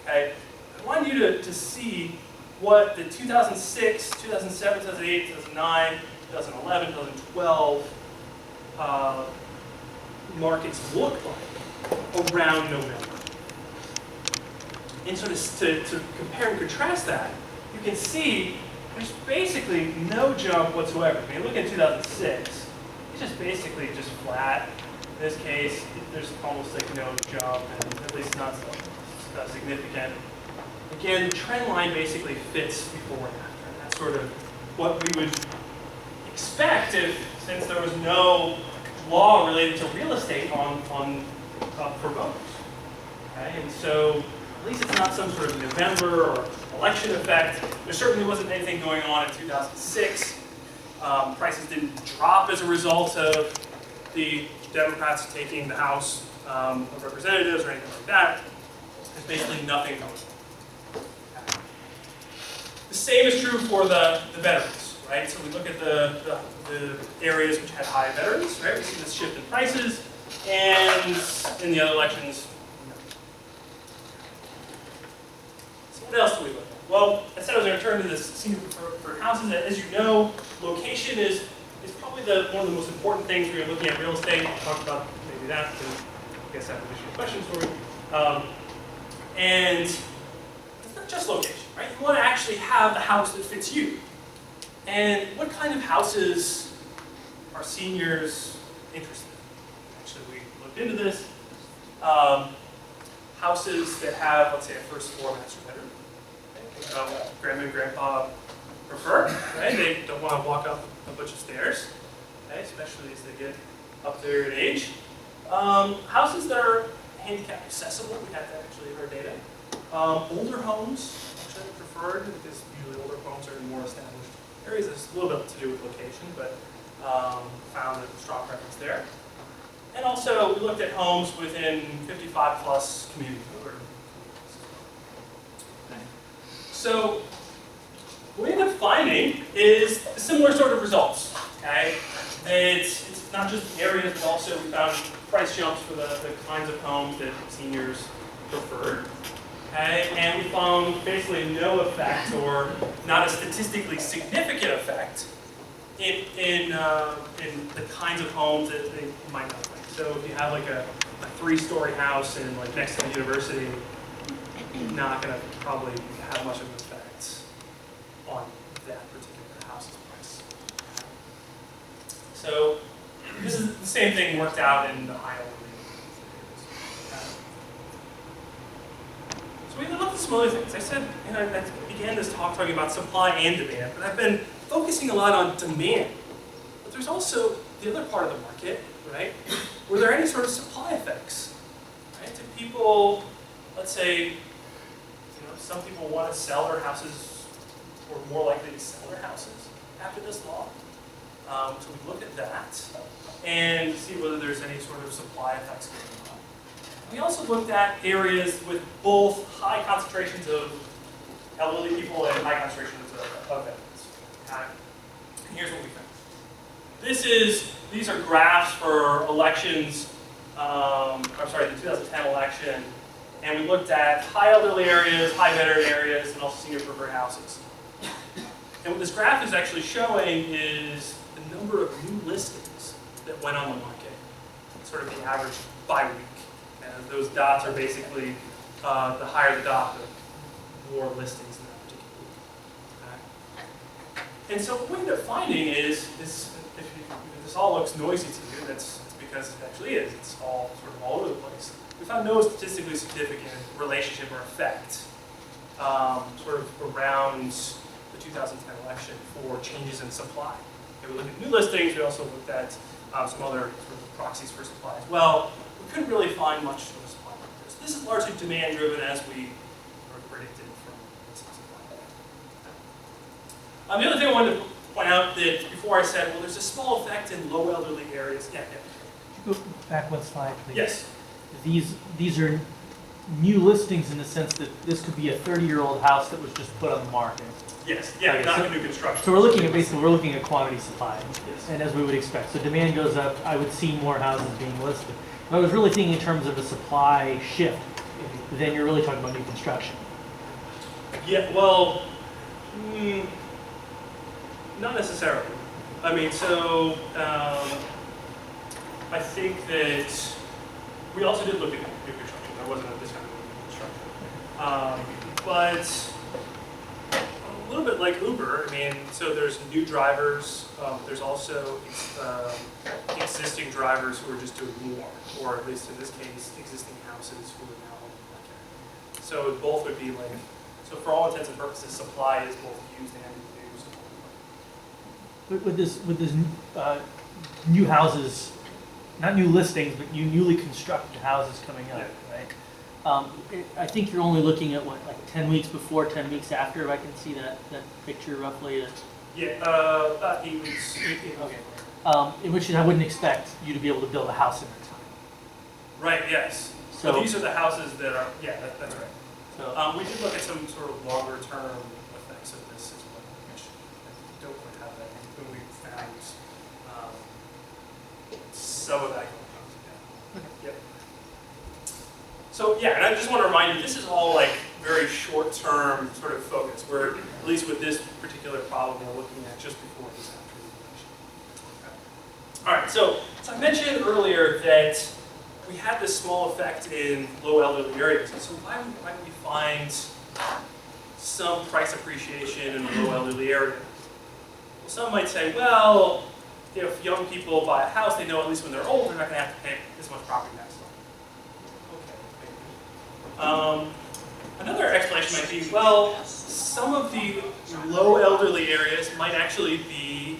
Okay, I want you to see what the 2006, 2007, 2008, 2009, 2011, 2012 markets look like around November. And so to compare and contrast that, you can see there's basically no jump whatsoever. I mean, look at 2006. It's just basically just flat. In this case, there's almost like no jump, and at least not significant. Again, the trend line basically fits before and after. And that's sort of what we would expect since there was no law related to real estate for voters. Okay? And so at least it's not some sort of November or election effect. There certainly wasn't anything going on in 2006. Prices didn't drop as a result of the Democrats taking the House of Representatives or anything like that. There's basically nothing going on. The same is true for the veterans, right? So we look at the areas which had high veterans, right? We see this shift in prices, and in the other elections, no. So what else do we look at? Well, I said I was going to turn to this senior preferred houses. As you know, location is probably one of the most important things when you're looking at real estate. I'll talk about maybe that, because I guess I have additional questions for you. And it's not just location, right? You want to actually have the house that fits you. And what kind of houses are seniors interested in? Actually, we looked into this. Houses that have, let's say, a first floor master bedroom. Grandma and grandpa prefer, right? They don't want to walk up a bunch of stairs, okay? Especially as they get up there in age. Houses that are handicap accessible, we had that actually in our data. Older homes, actually preferred, because usually older homes are in more established areas. There's a little bit to do with location, but found a strong preference there. And also, we looked at homes within 55 plus community. So, what we ended up finding is similar sort of results. Okay, it's not just areas, but also we found price jumps for the kinds of homes that seniors preferred. Okay, and we found basically no effect, or not a statistically significant effect, in the kinds of homes that they might not like. So if you have like a 3-story house and like next to the university, you're not going to probably have much of an effect on that particular house's price. So this is the same thing worked out in the high elderly. So we looked at some other things. I said, I began this talk talking about supply and demand, but I've been focusing a lot on demand. But there's also the other part of the market, right? Were there any sort of supply effects? Right? Did people, let's say, some people want to sell their houses, or more likely to sell their houses after this law. So we looked at that and see whether there's any sort of supply effects going on. We also looked at areas with both high concentrations of elderly people and high concentrations of veterans. Okay? And here's what we found. These are graphs for elections, the 2010 election. And we looked at high elderly areas, high veteran areas, and also senior preferred houses. And what this graph is actually showing is the number of new listings that went on the market, sort of the average by week. And those dots are basically, the higher the dot, the more listings in that particular week. Okay? And so what we end up finding is if this all looks noisy to you, that's because it actually is. It's all sort of all over the place. We found no statistically significant relationship or effect sort of around the 2010 election for changes in supply. Okay, we looked at new listings. We also looked at some other sort of proxies for supply as well. We couldn't really find much of a supply factor. So this is largely demand driven as we sort of predicted from this supply. The other thing I wanted to point out that before I said, well, there's a small effect in low elderly areas. Yeah. Go back one slide, please. Yes. These are new listings in the sense that this could be a 30-year-old house that was just put on the market. Yes. Yeah. Okay, Not so- a new construction. So we're looking at quantity supply, Yes. and as we would expect. So demand goes up, I would see more houses being listed. But I was really thinking in terms of a supply shift, then you're really talking about new construction. Yeah. Well, not necessarily. I mean, so I think that we also did look at new construction. There wasn't a discount of new construction, but a little bit like Uber. I mean, so there's new drivers. There's also existing drivers who are just doing more, or at least in this case, existing houses who are now like. So both would be like. So for all intents and purposes, supply is both used and used. With this new houses, not new listings, but newly constructed houses coming up, right? I think you're only looking at what, like 10 weeks before, 10 weeks after, if I can see that picture roughly. Yeah, about 8 weeks. Okay. In which I wouldn't expect you to be able to build a house in that time. Right. Yes. So these are the houses that are. Yeah, that's right. So We did look at some sort of longer term effects of this as well, which I don't quite have that. When we found some of that going on. Yep. So yeah, and I just want to remind you, this is all like very short term sort of focus. We're at least with this particular problem, we're looking at just before this after the election. All right. So I mentioned earlier that we had this small effect in low elderly areas. So why would we find some price appreciation in a low elderly area? Well, some might say, well, if young people buy a house, they know at least when they're old, they're not going to have to pay this much property tax. Okay. Another explanation might be, well, some of the low elderly areas might actually be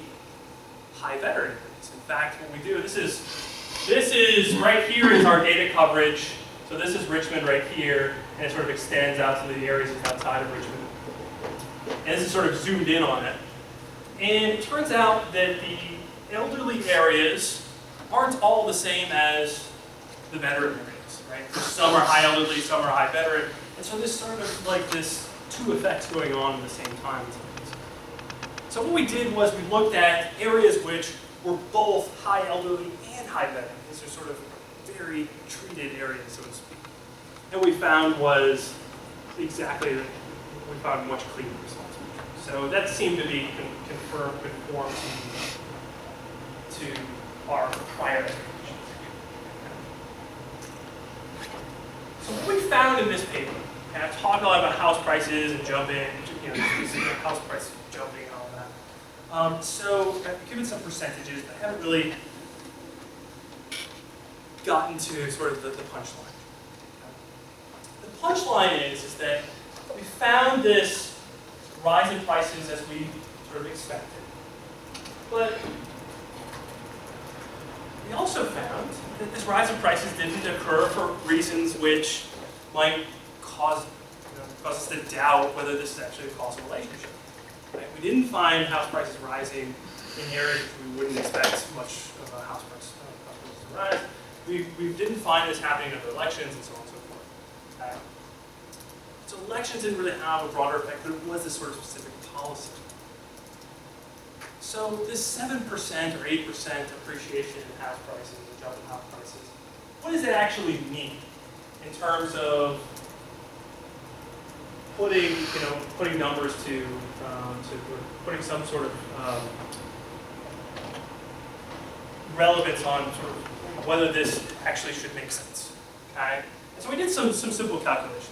high veteran areas. In fact, what we do, this is right here is our data coverage. So this is Richmond right here, and it sort of extends out to the areas outside of Richmond. And this is sort of zoomed in on it. And it turns out that the elderly areas aren't all the same as the veteran areas, right? Some are high elderly, some are high veteran. And so there's sort of like this two effects going on at the same time. So what we did was we looked at areas which were both high elderly and high veteran. These are sort of very treated areas, so to speak. And what we found was exactly that. We found much cleaner results. So that seemed to be conformed to our prior expectations. So what we found in this paper, and I've talked a lot about house prices and jumping, house price jumping and all that. So I've given some percentages, but I haven't really gotten to sort of the punchline. The punchline is that we found this rise in prices as we sort of expected. But we also found that this rise in prices didn't occur for reasons which might cause us to doubt whether this is actually a causal relationship. Right? We didn't find house prices rising in areas we wouldn't expect much of a house price to rise. We didn't find this happening in elections and so on and so forth. So elections didn't really have a broader effect, but it was this sort of specific policy. So this 7% or 8% appreciation in house prices, or jump in house prices, what does it actually mean in terms of putting numbers to putting some sort of relevance on sort of whether this actually should make sense. Okay, and so we did some simple calculations.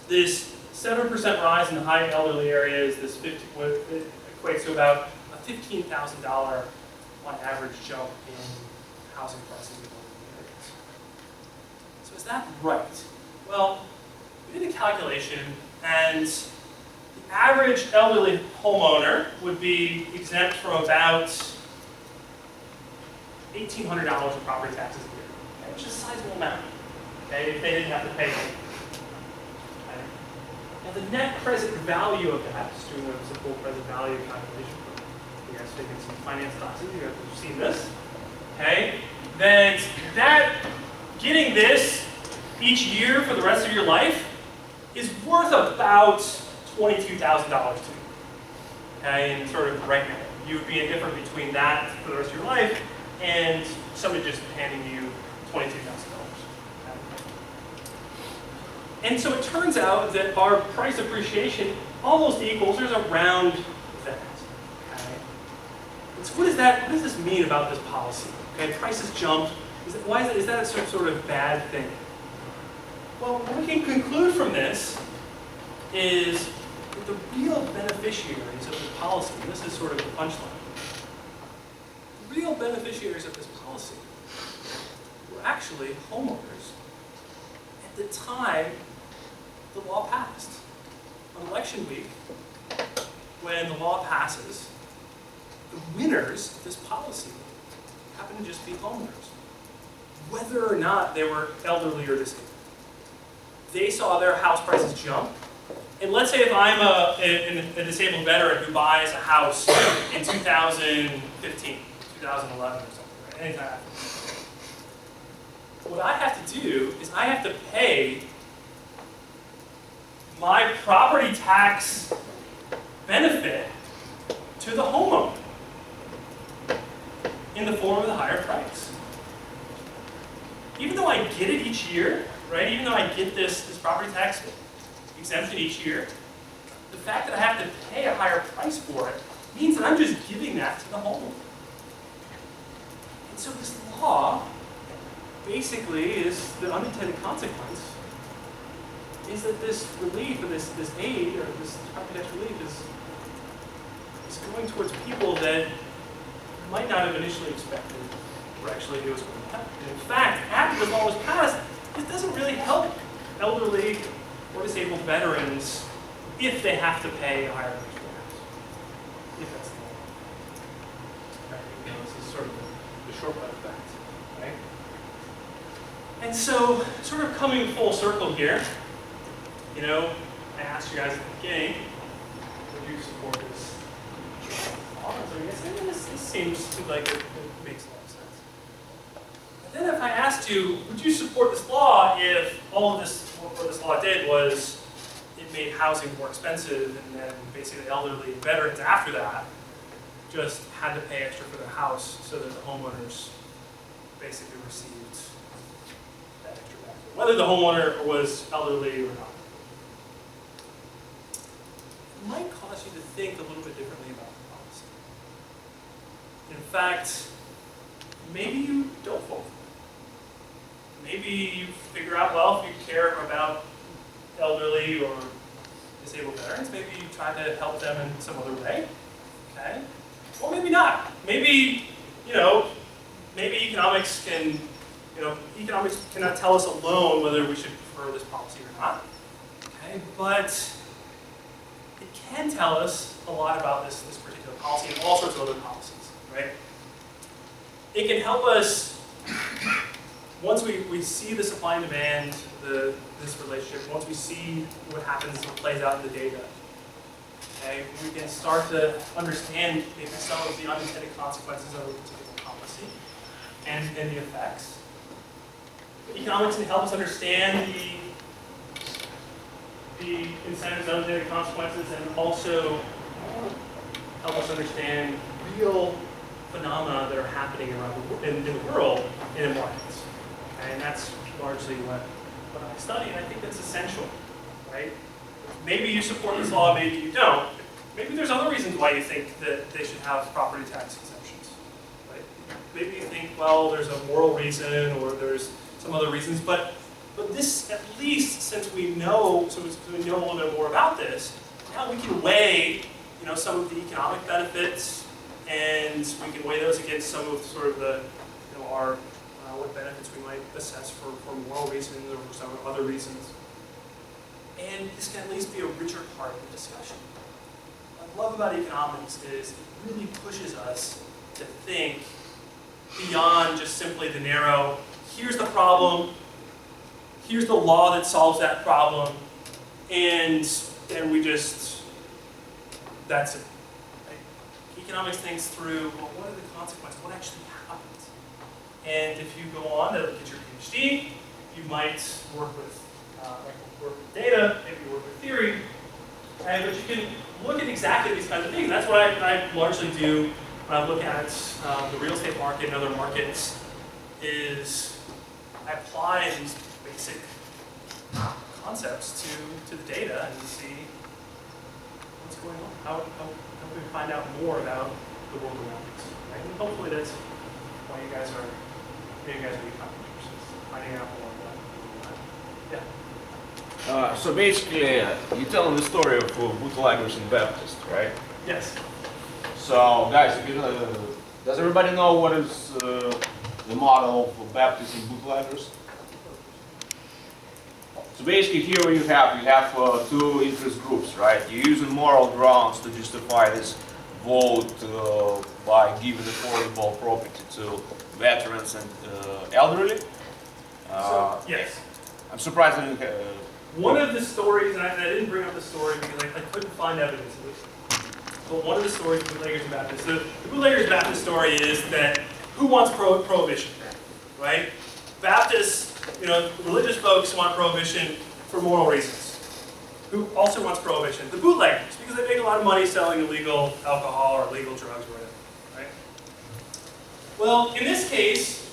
This 7% rise in high elderly areas, this 50, equates to about a $15,000 on average jump in housing prices in urban areas. So is that right? Well, we did a calculation, and the average elderly homeowner would be exempt from about $1,800 in property taxes a year, okay, which is a sizable amount, okay, if they didn't have to pay it. Okay. Now the net present value of that, just doing a simple present value calculation, you guys taking some finance classes, you guys have seen this, okay, then that, getting this each year for the rest of your life is worth about $22,000 to you, okay, and sort of right now. You would be indifferent between that for the rest of your life and somebody just handing you $22,000. And so it turns out that our price appreciation almost equals, there's around that. Okay? And so what does this mean about this policy? Okay, prices jumped. Is that a sort of bad thing? Well, what we can conclude from this is that the real beneficiaries of this policy, and this is sort of the punchline, the real beneficiaries of this policy were actually homeowners at the time the law passed. On election week, when the law passes, the winners of this policy happen to just be homeowners, whether or not they were elderly or disabled. They saw their house prices jump. And let's say if I'm a disabled veteran who buys a house in 2015, 2011 or something, right? Anytime after. What I have to do is I have to pay my property tax benefit to the homeowner in the form of the higher price. Even though I get it each year, right? Even though I get this property tax exemption each year, the fact that I have to pay a higher price for it means that I'm just giving that to the homeowner. And so this law basically is the unintended consequence is that this relief or this aid or this property tax relief is going towards people that might not have initially expected or actually knew was going to happen. And in fact, after the law was passed, it doesn't really help elderly or disabled veterans if they have to pay a higher price for their house. If that's the law. Right? You know, this is sort of the shortcut effect. Right? And so, sort of coming full circle here, you know, I asked you guys at the beginning, would you support this law? So you guys say, this seems like it makes a lot of sense. But then if I asked you, would you support this law if all of this, what this law did was it made housing more expensive and then basically elderly veterans after that just had to pay extra for their house so that the homeowners basically received that extra benefit, whether the homeowner was elderly or not. It might cause you to think a little bit differently about the policy. In fact, maybe you don't vote for it. Maybe you figure out, well, if you care about elderly or disabled veterans, maybe you try to help them in some other way, okay? Or maybe not. Maybe, maybe economics cannot tell us alone whether we should prefer this policy or not, okay? But it can tell us a lot about this particular policy and all sorts of other policies, right? It can help us, once we see the supply and demand, this relationship, once we see what happens, what plays out in the data, okay, we can start to understand maybe some of the unintended consequences of a particular policy and the effects. Economics can help us understand the incentives, unintended consequences, and also help us understand real phenomena that are happening around in the world and in markets. Okay? And that's largely what I study, and I think that's essential, right? Maybe you support this law, maybe you don't. Maybe there's other reasons why you think that they should have property tax exemptions, right? Maybe you think, well, there's a moral reason or there's some other reasons, but this, at least since we know, so we know a little bit more about this, now we can weigh some of the economic benefits, and we can weigh those against some of sort of the, our what benefits we might assess for moral reasons or for some other reasons. And this can at least be a richer part of the discussion. What I love about economics is it really pushes us to think beyond just simply the narrow, here's the problem, here's the law that solves that problem, and then we just, that's it. Right? Economics thinks through, well, what are the consequences? What actually happens? And if you go on to get your PhD, you might work with data, maybe work with theory, but you can look at exactly these kinds of things. That's what I largely do when I look at the real estate market and other markets, is I apply these basic concepts to the data and see what's going on. How can we find out more about the world around us? Right? And hopefully that's why you guys are economics, finding out more about that. Yeah. So basically, you're telling the story of bootleggers and Baptists, right? Yes. So, guys, if you, does everybody know what is the model of Baptists and bootleggers? So basically, here you have two interest groups, right? You're using moral grounds to justify this vote by giving affordable property to veterans and elderly. Yes. I'm surprised that One of the stories, and I didn't bring up the story because I couldn't find evidence of it, but one of the stories of Bootleggers and Baptists, the Bootleggers and Baptist story is that who wants prohibition, right? Baptists, religious folks want prohibition for moral reasons. Who also wants prohibition? The bootleggers, because they make a lot of money selling illegal alcohol or illegal drugs or whatever, right? Well, in this case,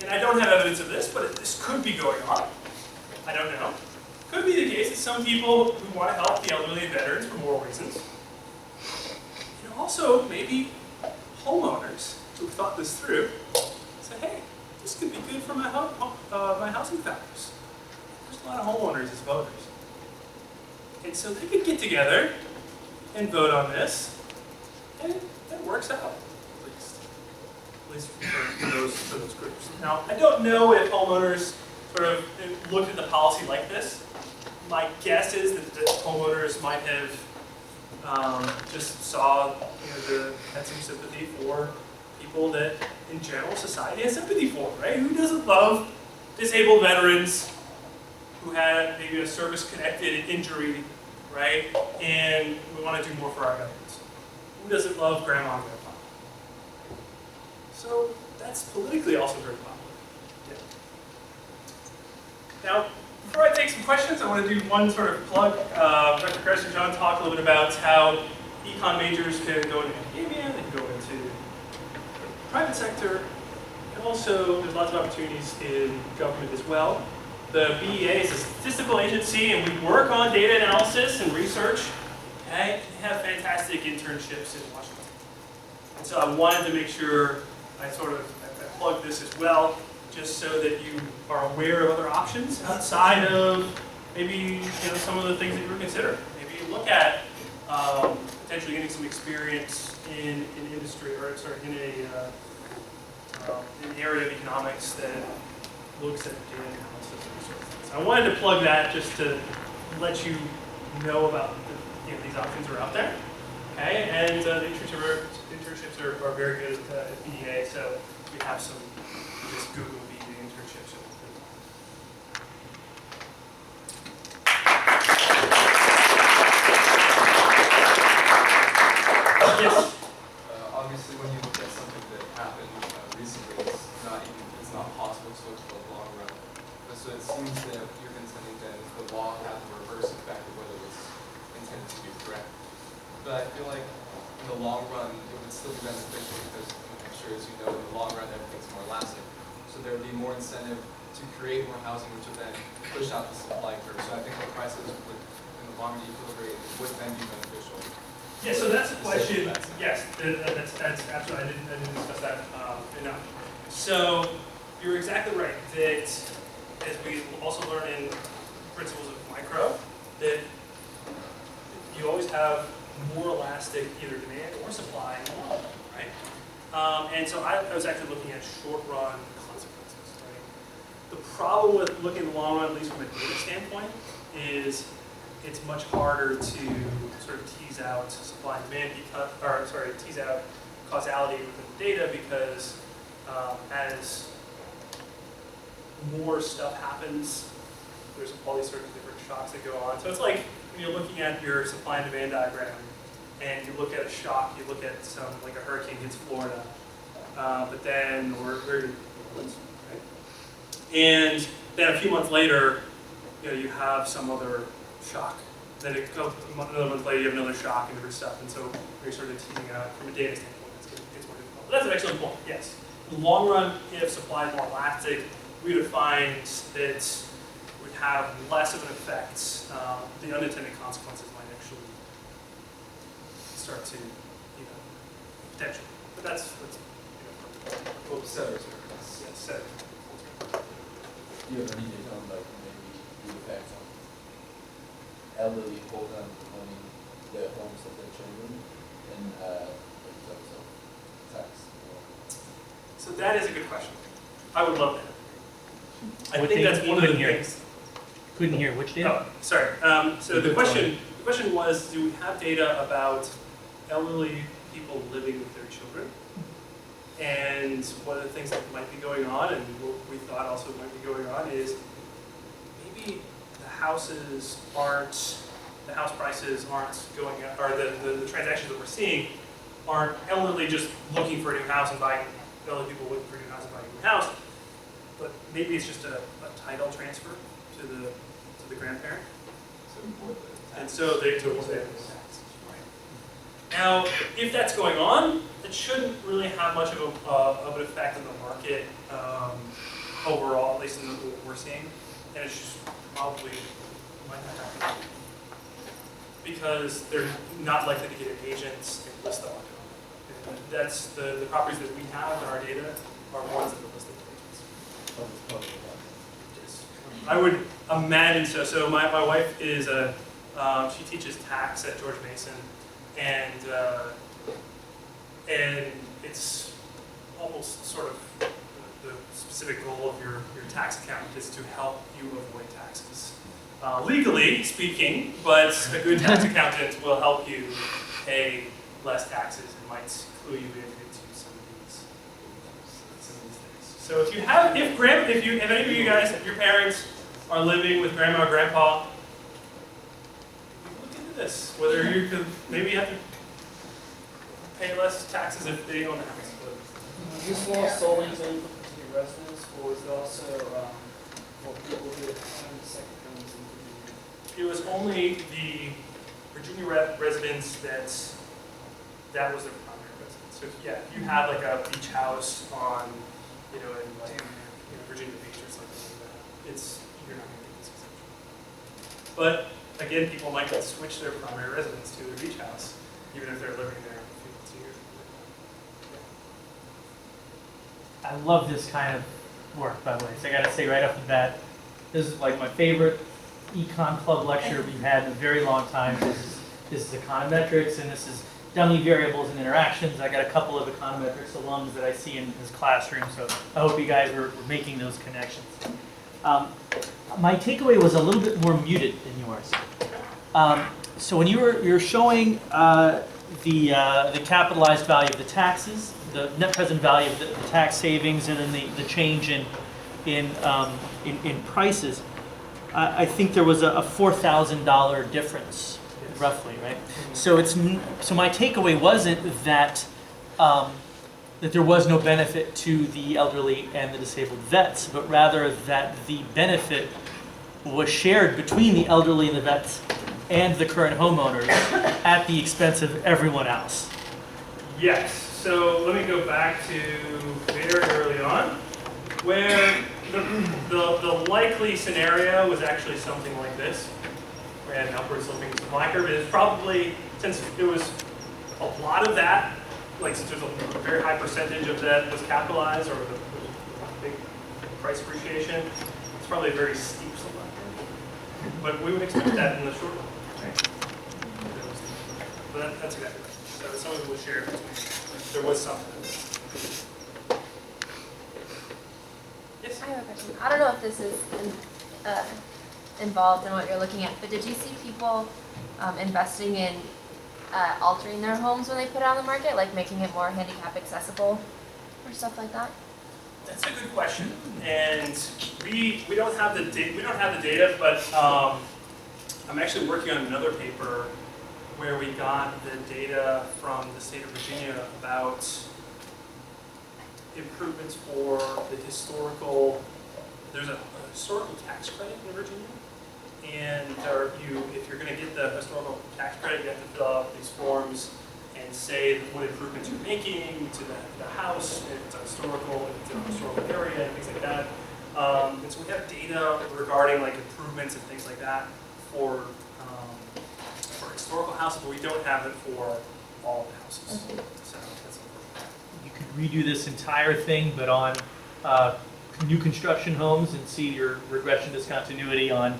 and I don't have evidence of this, but this could be going on. I don't know. Could be the case that some people who want to help the elderly and veterans for moral reasons. And also, maybe homeowners who thought this through say, hey, this could be good for my housing values. There's a lot of homeowners as voters. And so they could get together and vote on this, and that works out, at least for those groups. Now, I don't know if homeowners sort of looked at the policy like this. My guess is that homeowners might have just saw, had some sympathy for people that, in general, society has sympathy for, right? Who doesn't love disabled veterans who had maybe a service-connected injury, right? And we want to do more for our veterans. Who doesn't love grandma and grandpa? So that's politically also very popular. Yeah. Now, before I take some questions, I want to do one sort of plug. Dr. Chris and John talked a little bit about how econ majors can go into academia, they can go into the private sector, and also there's lots of opportunities in government as well. The BEA is a statistical agency, and we work on data analysis and research. Okay? They have fantastic internships in Washington. And so I wanted to make sure I plug this as well, just so that you are aware of other options outside of maybe some of the things that you were considering. Maybe you look at potentially getting some experience in industry, or in an area of economics that looks at data analysis and these sorts of things. I wanted to plug that just to let you know about these options are out there. Okay, and the internships are very good at BEA, so we have some. Just Google BEA internships. Yes. Obviously, when you look at something that happened recently, it's not possible to look for the long run. So it seems that you're contending that the law has a reverse effect of whether it was intended to be correct. But I feel like in the long run, it would still be beneficial because I'm sure, as you know, in the long run, everything's more elastic. So there would be more incentive to create more housing, which would then push out the supply curve. So I think the prices would, in the long run, equilibrate would then be beneficial. Yeah, so that's a question. Yes, that's absolutely. I didn't discuss that enough. So you're exactly right that, as we also learn in principles of micro, that you always have more elastic either demand or supply in the long run, right? And so I was actually looking at short-run consequences, right? The problem with looking at the long run, at least from a data standpoint, is it's much harder to sort of tease out supply and demand because, or sorry, tease out causality within the data because as more stuff happens, there's all these sort of different shocks that go on. So it's like when you're looking at your supply and demand diagram and you look at a shock, you look at some, like a hurricane hits Florida, but then, or right? And then a few months later, you know, you have some other shock. Then it goes another month later, you have another shock and different stuff. And so you're sort of teasing out from a data standpoint, it's more difficult. But that's an excellent point, yes. In the long run, if supply is more elastic, we would find that it would have less of an effect. The unintended consequences might actually start to, you know, potentially. But that's Well, sellers yes, said. Do you have any data on like maybe the effects on elderly hold on owning their homes of their children and terms of tax? So that is a good question. I would love that. I What think data? that's one of the Couldn't hear. things. Couldn't hear, which data? Oh, sorry. So the question was, do we have data about elderly people living with their children? And one of the things that might be going on, and what we thought also might be going on, is maybe the house prices aren't going up, or the transactions that we're seeing aren't elderly just looking for a new house and buying, elderly people looking for a new house and buying a new house, but maybe it's just a title transfer to the grandparent. And so they took the taxes. Now, if that's going on, it shouldn't really have much of an effect on the market overall, at least in what we're seeing. And it just probably might not happen. Because they're not likely to get agents and list them. That's the properties that we have in our data are ones that are listed with agents. Yes. I would imagine so. So my wife is she teaches tax at George Mason. And it's almost sort of the specific goal of your tax accountant is to help you avoid taxes. Legally speaking, but a good tax accountant will help you pay less taxes and might clue you into some of these things. So if any of you guys, if your parents are living with grandma or grandpa, this, whether you could maybe have to pay less taxes if they own a house. Was this law solely for particular residents, or was it also for people who own second homes in Virginia? It was only the Virginia residents that was their primary residence. So yeah, if you had like a beach house on, in like Virginia Beach or something like that, you're not going to get this exemption. But again, people might switch their primary residence to their beach house, even if they're living there a few months a year. I love this kind of work, by the way. So I got to say right off the bat, this is like my favorite econ club lecture we've had in a very long time. This is econometrics, and this is dummy variables and interactions. I got a couple of econometrics alums that I see in this classroom, so I hope you guys were making those connections. My takeaway was a little bit more muted than yours. So when you're showing the capitalized value of the taxes, the net present value of the tax savings, and then the change in prices, I think there was a $4,000 difference, roughly, right? So my takeaway wasn't that that there was no benefit to the elderly and the disabled vets, but rather that the benefit was shared between the elderly and the vets and the current homeowners at the expense of everyone else. Yes, so let me go back to very early on, where the likely scenario was actually something like this. We had an upward sloping supply curve. It is probably, since it was a lot of that, like since there's a very high percentage of that was capitalized or the big price appreciation, it's probably a very steep supply curve. But we would expect that in the short run. Right? that's exactly right. So some of it was shared between, there was something. Yes? I have a question. I don't know if this is involved in what you're looking at, but did you see people investing in altering their homes when they put it on the market, like making it more handicap accessible or stuff like that? That's a good question, and we don't have the data, but I'm actually working on another paper where we got the data from the state of Virginia about improvements for the historical. There's a historical tax credit in Virginia, and if you're going to get the historical tax credit, you have to fill out these forms and say what improvements you're making to the house, if it's a historical area, and things like that. And so we have data regarding like improvements and things like that for historical houses, but we don't have it for all the houses. Okay. So that's unfortunate. You could redo this entire thing, but on new construction homes and see your regression discontinuity on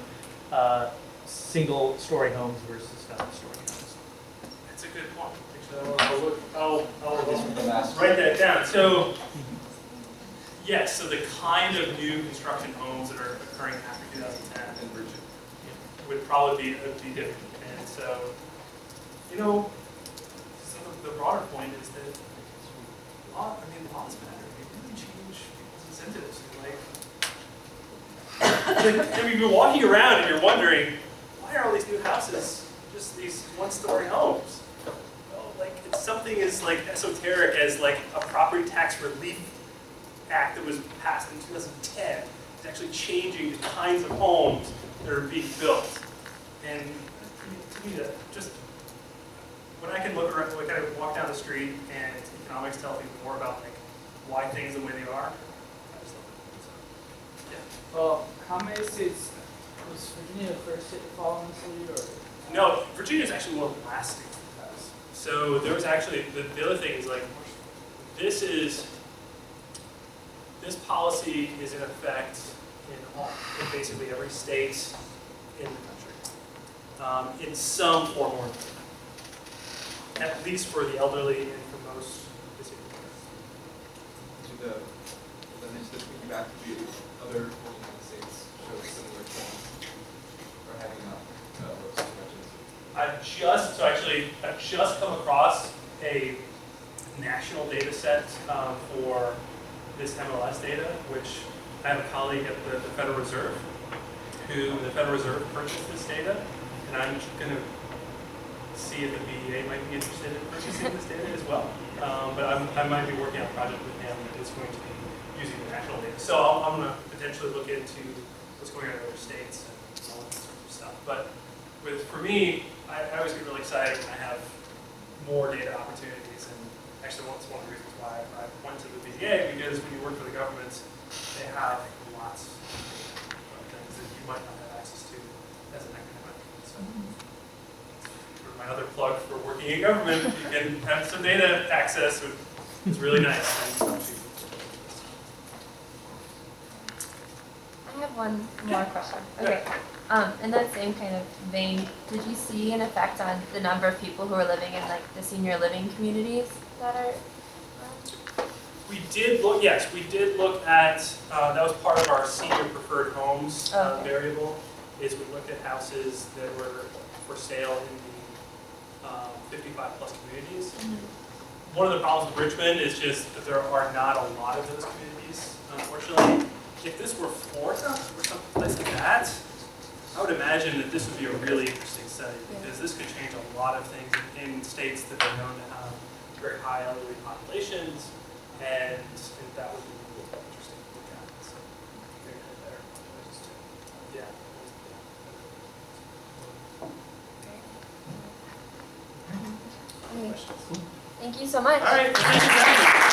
single-story homes versus double-story homes. That's a good point. Actually, I'll This from the last. write that down. So, yes, so the kind of new construction homes that are occurring after 2010 In Virginia. would probably be different. And so, some of the broader point is that laws matter. They really change people's incentives. I mean, you're walking around and you're wondering, why are all these new houses just these one-story homes? Well, like it's something as like esoteric as like a property tax relief act that was passed in 2010 is actually changing the kinds of homes that are being built. And to me, just when I can look around, like I walk down the street and economics tells me more about like why things are the way they are. I just love it. So, yeah. Well, how many states was Virginia the first state to follow in this lead, or? No, Virginia is actually one of the last states that has. So there was actually, the other thing is like, this policy is in effect in basically every state in the country, in some form or another. At least for the elderly and for most disabled. Just thinking back to the other 49 states show similar trends, or having not those suspensions. I've just come across a national data set for this MLS data, which I have a colleague at the Federal Reserve, who the Federal Reserve purchased this data, and I'm going to see if the BEA might be interested in purchasing this data as well. But I might be working on a project with him that is going to be using the national data. So I'm going to potentially look into what's going on in other states and all that sort of stuff. But for me, I always get really excited when I have more data opportunities. And actually, that's one of the reasons why I went to the BEA, because when you work for the government, they have lots of things that you might not have access to as an academic. So, for my other plug for working in government, you can have some data access. It's really nice. I have one more question. Okay. In that same kind of vein, did you see an effect on the number of people who are living in like the senior living communities that are? We did look, yes, we did look at, that was part of our senior preferred homes Okay. variable, is we looked at houses that were for sale in the 55 plus communities. One of the problems with Richmond is just that there are not a lot of those communities, unfortunately. If this were Florida or someplace like that, I would imagine that this would be a really interesting study, because this could change a lot of things in states that are known to have very high elderly populations, and that would be really interesting to look at. So, very good there. Yeah. Okay. Thank you so much. All right. Thank you.